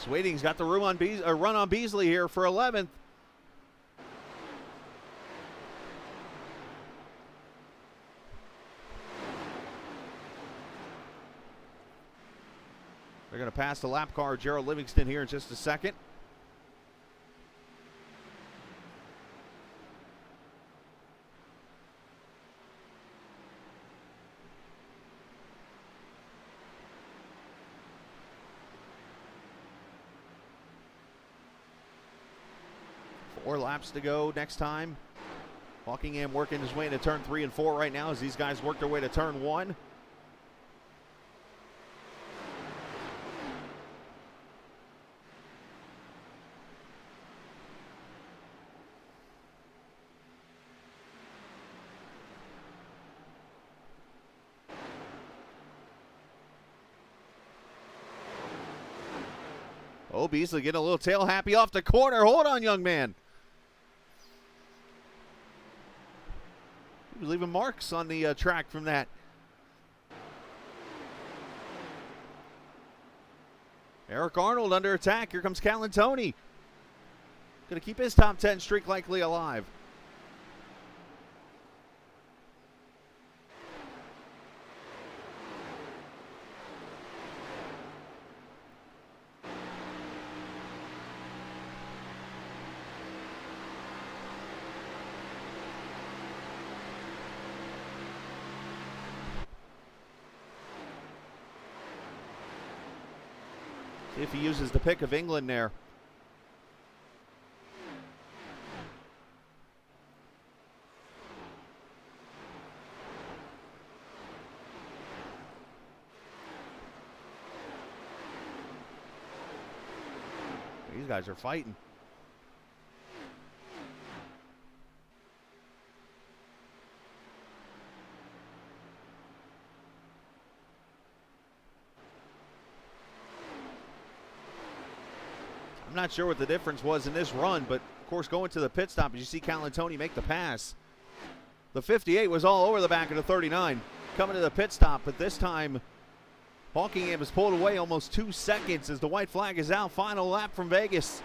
Sweeting's got the room on run on Beasley here for 11th. They're going to pass the lap car, Gerald Livingston, here in just a second. Four laps to go next time. Hawkingham working his way into turn 3 and 4 right now as these guys work their way to turn 1. Oh, Beasley getting a little tail happy off the corner. Hold on, young man. He was leaving marks on the track from that. Eric Arnold under attack. Here comes Callan Tony. Going to keep his top 10 streak likely alive. See if he uses the pick of England there. These guys are fighting. I'm not sure what the difference was in this run, but of course going to the pit stop, as you see Calantoni make the pass. The 58 was all over the back of the 39 coming to the pit stop, but this time Hawkingham is pulled away almost 2 seconds as the white flag is out. Final lap from Vegas.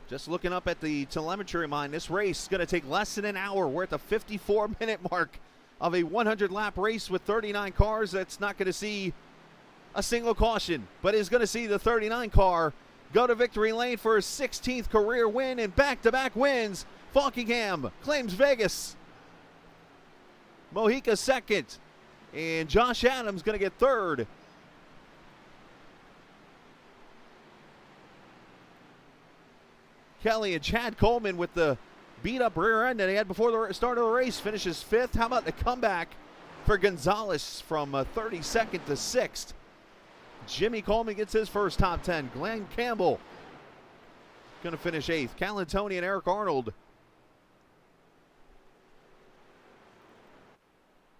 Just looking up at the telemetry of mine, this race is going to take less than an hour. We're at the 54-minute mark of a 100-lap race with 39 cars. That's not going to see a single caution, but is going to see the 39 car go to victory lane for his 16th career win and back-to-back wins. Hawkingham claims Vegas. Mojica second, and Josh Adams going to get third. Kelly and Chad Coleman with the beat-up rear end that he had before the start of the race finishes fifth. How about the comeback for Gonzalez from 32nd to 6th? Jimmy Coleman gets his first top 10. Glenn Campbell going to finish 8th. Calantoni and Eric Arnold,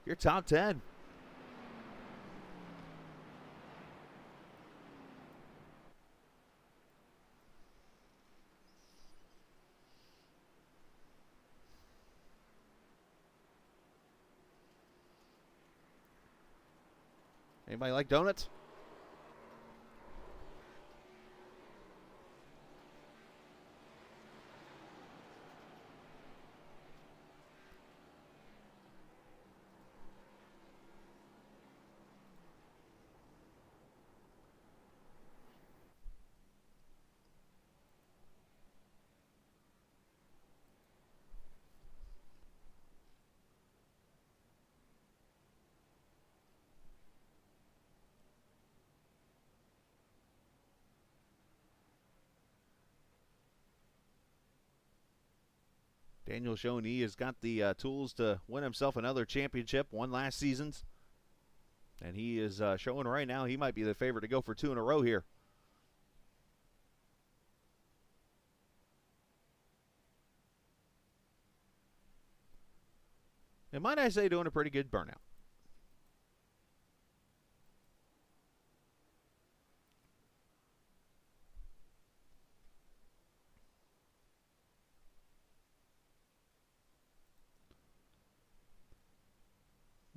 your top 10. Anybody like donuts? Daniel showing he has got the tools to win himself another championship, won last season's. And he is showing right now he might be the favorite to go for 2 in a row here. And might I say, doing a pretty good burnout.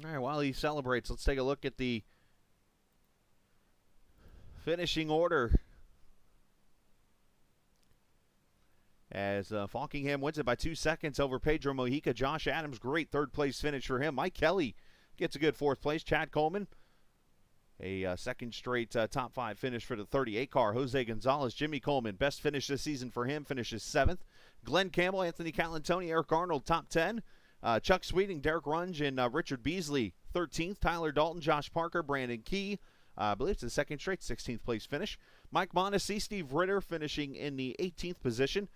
All right, while he celebrates, let's take a look at the finishing order. As Hawkingham wins it by 2 seconds over Pedro Mojica. Josh Adams, great third-place finish for him. Mike Kelly gets a good 4th place. Chad Coleman, a second straight top 5 finish for the 38 car. Jose Gonzalez, Jimmy Coleman, best finish this season for him, finishes 7th. Glenn Campbell, Anthony Calantoni, Eric Arnold, top 10. Chuck Sweeting, Derek Runge, and Richard Beasley, 13th. Tyler Dalton, Josh Parker, Brandon Key, I believe it's the second straight 16th place finish. Mike Mondesi, Steve Ritter finishing in the 18th position.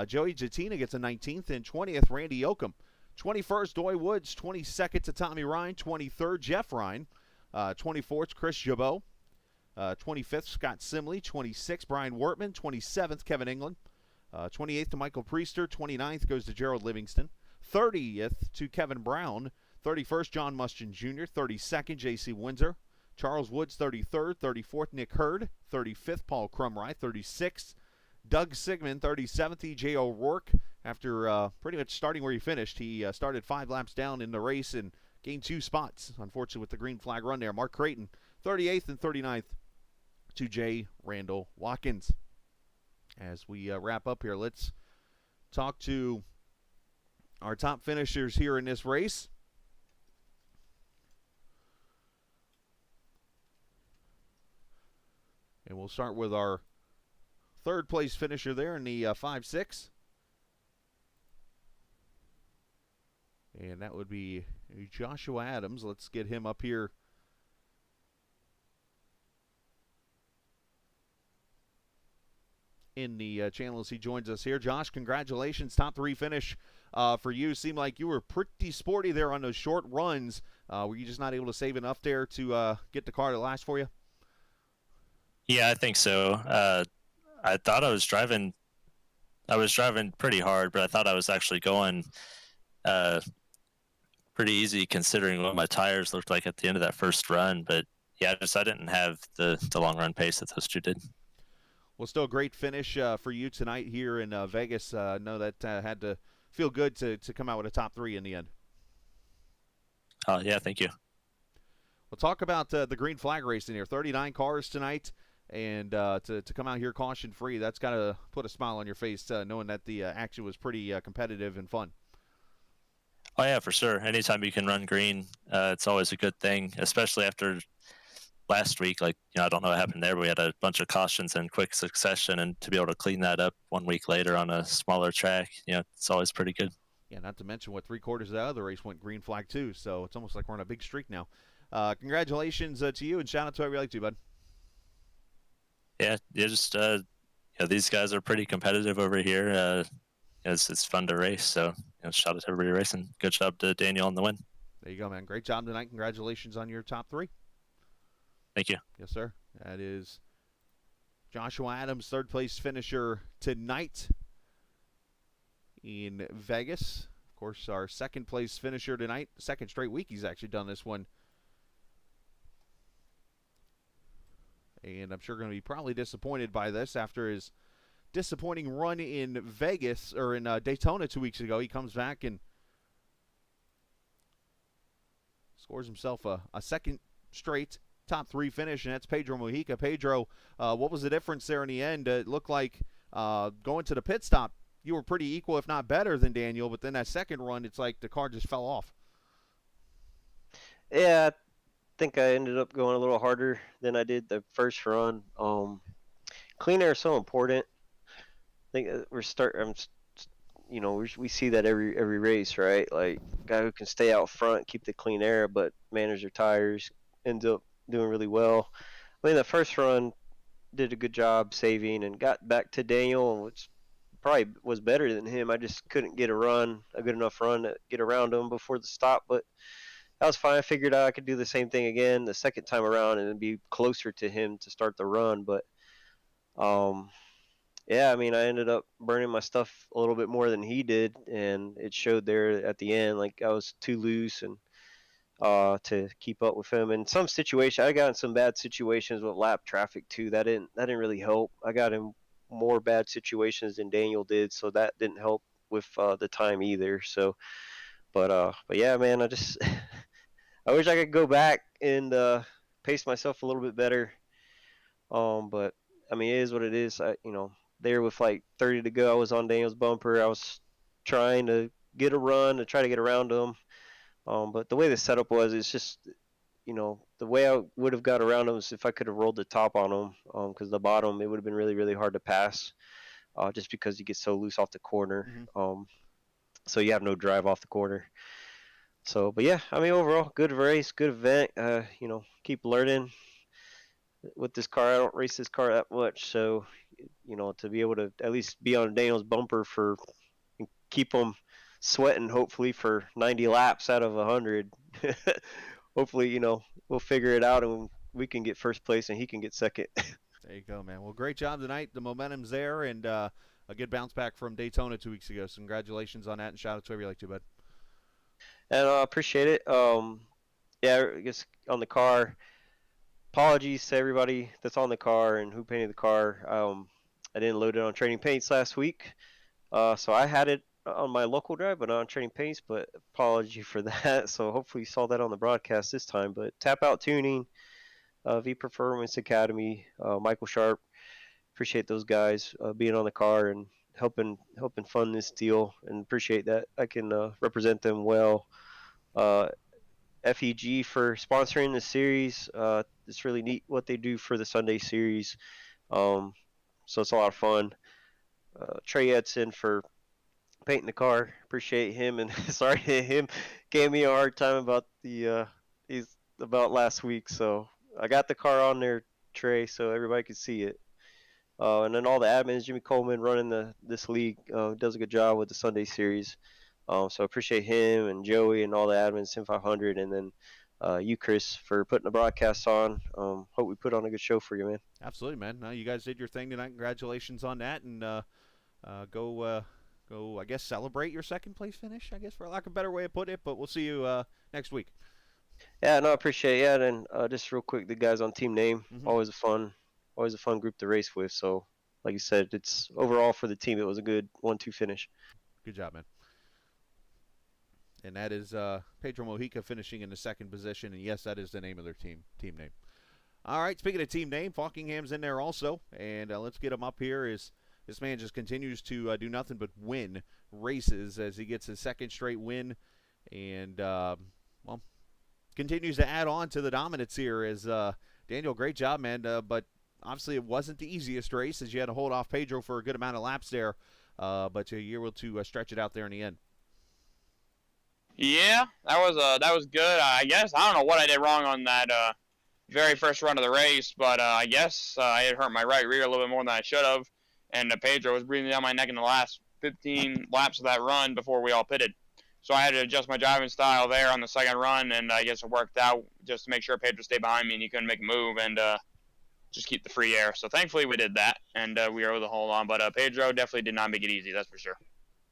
Joey Jatina gets a 19th, and 20th, Randy Yoakum. 21st, Doy Woods. 22nd to Tommy Ryan. 23rd, Jeff Ryan. 24th, Chris Jabot. 25th, Scott Simley. 26th, Brian Wortman. 27th, Kevin England. 28th to Michael Priester. 29th goes to Gerald Livingston. 30th to Kevin Brown. 31st, John Mustian Jr. 32nd, J.C. Windsor. Charles Woods, 33rd. 34th, Nick Hurd. 35th, Paul Crumry. 36th, Doug Sigmund. 37th, E.J. O'Rourke. After pretty much starting where he finished, he started 5 laps down in the race and gained 2 spots, unfortunately, with the green flag run there. Mark Creighton, 38th and 39th to J. Randall Watkins. As we wrap up here, let's talk to our top finishers here in this race. And we'll start with our 3rd place finisher there in the 5-6. And that would be Joshua Adams. Let's get him up here. In the channel as he joins us here. Josh, congratulations. Top 3 finish for you. Seemed like you were pretty sporty there on those short runs. Were you just not able to save enough there to get the car to last for you? Yeah, I think so. I thought I was driving pretty hard, but I thought I was actually going pretty easy considering what my tires looked like at the end of that first run. But yeah, I didn't have the long run pace that those two did. Well, still a great finish for you tonight here in Vegas. I know that had to feel good to come out with a top 3 in the end. Yeah, thank you. We'll talk about the green flag racing here. 39 cars tonight, and to come out here caution free, that's got to put a smile on your face, knowing that the action was pretty competitive and fun. Oh yeah, for sure. Anytime you can run green, it's always a good thing, especially after last week. Like, I don't know what happened there, but we had a bunch of cautions in quick succession, and to be able to clean that up 1 week later on a smaller track, it's always pretty good. Yeah, not to mention what 3/4 of the other race went green flag too, so it's almost like we're on a big streak now. Congratulations to you, and shout out to everybody like you, bud. Yeah, just these guys are pretty competitive over here. It's fun to race, so shout out to everybody racing. Good job to Daniel on the win. There you go, man. Great job tonight. Congratulations on your top 3. Thank you. Yes, sir. That is Joshua Adams, third place finisher tonight in Vegas. Of course, our second place finisher tonight. Second straight week he's actually done this one. And I'm sure going to be probably disappointed by this after his disappointing run in Vegas, or in Daytona 2 weeks ago. He comes back and scores himself a second straight top 3 finish, and that's Pedro Mojica. Pedro, what was the difference there in the end? It looked like going to the pit stop, you were pretty equal, if not better than Daniel, but then that second run, it's like the car just fell off. Yeah, I think I ended up going a little harder than I did the first run. Clean air is so important. I think we see that every race, right? Like, guy who can stay out front, keep the clean air, but manage their tires, ends up doing really well. I mean, the first run did a good job saving and got back to Daniel, which probably was better than him. I just couldn't get a good enough run to get around him before the stop, but that was fine. I figured out I could do the same thing again the second time around and be closer to him to start the run. But yeah, I mean, I ended up burning my stuff a little bit more than he did, and it showed there at the end. Like, I was too loose and to keep up with him. In some situation, I got in some bad situations with lap traffic too. That didn't really help. I got in more bad situations than Daniel did, so that didn't help with the time either. So, but yeah, man, I just I wish I could go back and pace myself a little bit better. But I mean, it is what it is. There with like 30 to go, I was on Daniel's bumper. I was trying to get a run to try to get around him. But the way the setup was, it's just, the way I would have got around him is if I could have rolled the top on him, because the bottom, it would have been really, really hard to pass, just because you get so loose off the corner. Mm-hmm. So you have no drive off the corner. So, but yeah, I mean, overall, good race, good event. Keep learning with this car. I don't race this car that much, so to be able to at least be on Daniel's bumper and keep him sweating, hopefully for 90 laps out of 100. Hopefully, we'll figure it out and we can get first place and he can get second. There you go, man. Well, great job tonight. The momentum's there, and a good bounce back from Daytona 2 weeks ago. So congratulations on that, and shout out to everybody like you, bud. And I appreciate it. Yeah, I guess on the car, apologies to everybody that's on the car and who painted the car. I didn't load it on training paints last week, so I had it on my local drive, but not on training paints. But apology for that. So hopefully you saw that on the broadcast this time. But Tap Out Tuning, V Performance Academy, Michael Sharp, appreciate those guys being on the car and helping fund this deal, and appreciate that I can represent them well. FEG for sponsoring the series. It's really neat what they do for the Sunday series. So it's a lot of fun. Trey Edson for painting the car. Appreciate him, and sorry him gave me a hard time about about last week. So I got the car on there, Trey, so everybody could see it. And then all the admins, Jimmy Coleman running this league, does a good job with the Sunday series. So appreciate him and Joey and all the admins, Sim500, and then you, Chris, for putting the broadcast on. Hope we put on a good show for you, man. Absolutely, man. No, you guys did your thing tonight. Congratulations on that, and go go, I guess, celebrate your second place finish, I guess, for lack of a better way of putting it. But we'll see you next week. Yeah, no, I appreciate it. Yeah, and just real quick, the guys on Team Name, Mhm. always a fun group to race with. So, like you said, it's overall for the team, it was a good 1-2 finish. Good job, man. And that is Pedro Mojica finishing in the second position. And yes, that is the name of their team name. All right, speaking of team name, Falkingham's in there also. And let's get him up here. This man just continues to do nothing but win races as he gets his second straight win. And, well, continues to add on to the dominance here as Daniel, great job, man. But obviously it wasn't the easiest race as you had to hold off Pedro for a good amount of laps there. But you're able to stretch it out there in the end. Yeah, that was good. I guess I don't know what I did wrong on that very first run of the race, but I guess I had hurt my right rear a little bit more than I should have, and Pedro was breathing down my neck in the last 15 laps of that run before we all pitted. So I had to adjust my driving style there on the second run, and I guess it worked out just to make sure Pedro stayed behind me and he couldn't make a move and just keep the free air. So thankfully we did that, and we were able to hold on. But Pedro definitely did not make it easy, that's for sure.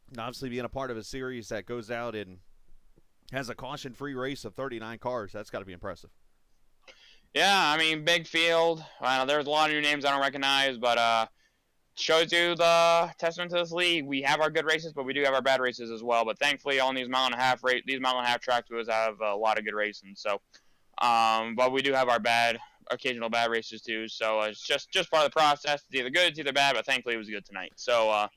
And obviously being a part of a series that goes out and has a caution-free race of 39 cars, that's got to be impressive. Yeah, I mean, big field. There's a lot of new names I don't recognize, but shows you the testament to this league. We have our good races, but we do have our bad races as well. But thankfully, on these mile and a half tracks, we have a lot of good racing. So, but we do have our occasional bad races too. So it's just part of the process. It's either good, it's either bad. But thankfully, it was good tonight. So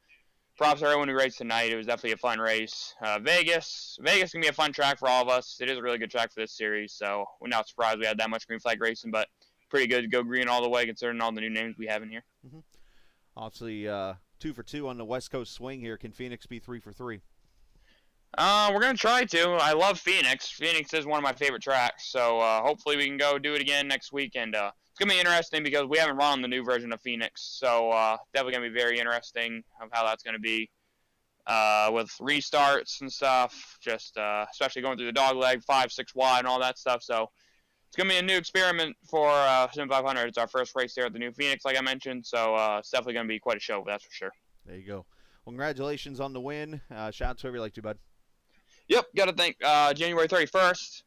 props to everyone who raced tonight. It was definitely a fun race. Vegas can be a fun track for all of us. It is a really good track for this series. So we're not surprised we had that much green flag racing, but pretty good to go green all the way considering all the new names we have in here. Mm-hmm. Obviously, 2 for 2 on the West Coast swing here. Can Phoenix be 3 for 3? We're going to try to. I love Phoenix. Phoenix is one of my favorite tracks. So hopefully we can go do it again next week. And it's going to be interesting because we haven't run the new version of Phoenix. So definitely going to be very interesting of how that's going to be with restarts and stuff. Just especially going through the dog leg, 5-6 wide and all that stuff. So it's going to be a new experiment for Sim500. It's our first race there at the new Phoenix, like I mentioned. So it's definitely going to be quite a show, that's for sure. There you go. Well, congratulations on the win. Shout out to whoever you like to, bud. Yep, got to thank January 31st.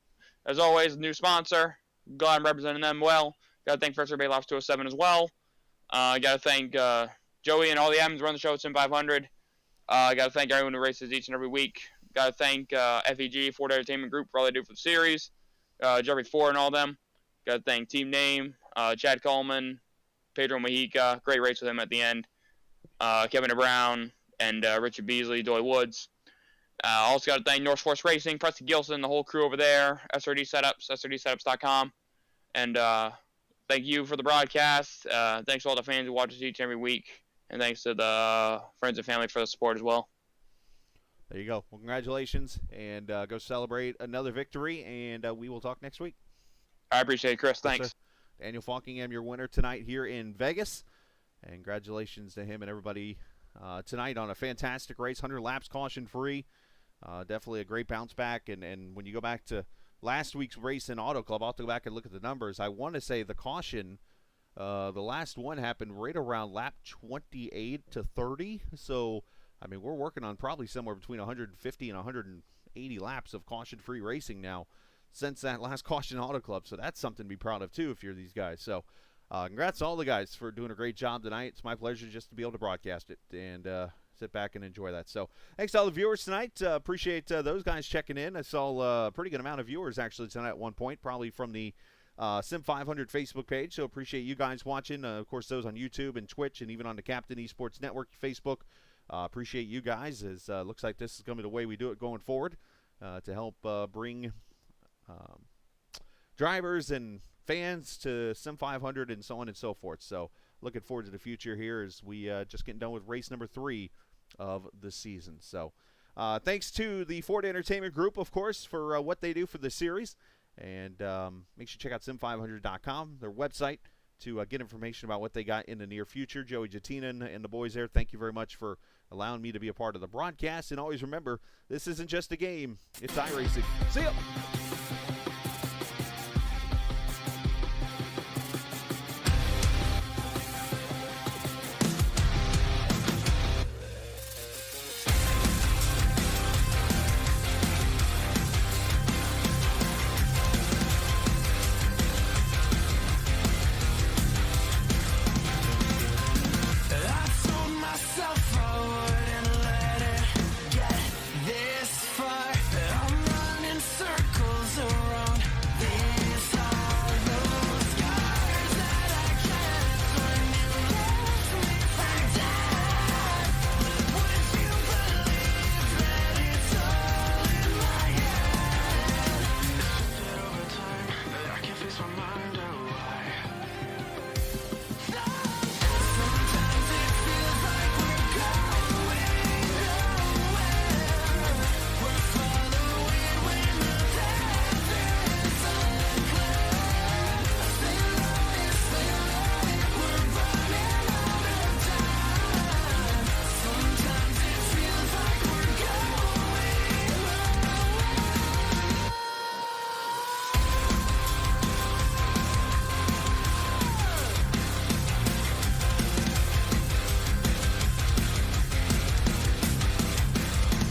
As always, new sponsor. Glad I'm representing them well. Got to thank First Bay Lobs 207 as well. Got to thank Joey and all the admins who run the show at Sim500. Got to thank everyone who races each and every week. Got to thank FEG, Ford Entertainment Group, for all they do for the series. Jeremy Ford and all them. Got to thank Team Name, Chad Coleman, Pedro Mojica. Great race with him at the end. Kevin Brown and Richard Beasley, Doy Woods. Also got to thank North Force Racing, Preston Gilson, the whole crew over there, SRD Setups, SRDSetups.com. And thank you for the broadcast. Thanks to all the fans who watch us each and every week. And thanks to the friends and family for the support as well. There you go. Well, congratulations, and go celebrate another victory, and we will talk next week. I appreciate it, Chris. Thanks. Yes, Daniel Falkingham, your winner tonight here in Vegas. And congratulations to him and everybody tonight on a fantastic race, 100 laps caution-free. Definitely a great bounce back. And when you go back to last week's race in Auto Club, I'll have to go back and look at the numbers. I want to say the caution, the last one happened right around lap 28 to 30. So, I mean, we're working on probably somewhere between 150 and 180 laps of caution-free racing now since that last caution Auto Club. So that's something to be proud of, too, if you're these guys. So, congrats to all the guys for doing a great job tonight. It's my pleasure just to be able to broadcast it and sit back and enjoy that. So thanks to all the viewers tonight. Appreciate those guys checking in. I saw a pretty good amount of viewers actually tonight at one point, probably from the Sim500 Facebook page. So appreciate you guys watching. Of course, those on YouTube and Twitch and even on the Captain Esports Network Facebook. Appreciate you guys, as looks like this is going to be the way we do it going forward to help bring drivers and fans to Sim500 and so on and so forth. So looking forward to the future here as we just getting done with race number 3 of the season. So thanks to the Ford Entertainment Group, of course, for what they do for the series. And make sure to check out sim500.com, their website, to get information about what they got in the near future. Joey Jatina and the boys there, thank you very much for allowing me to be a part of the broadcast. And always remember, this isn't just a game, it's iRacing. See ya!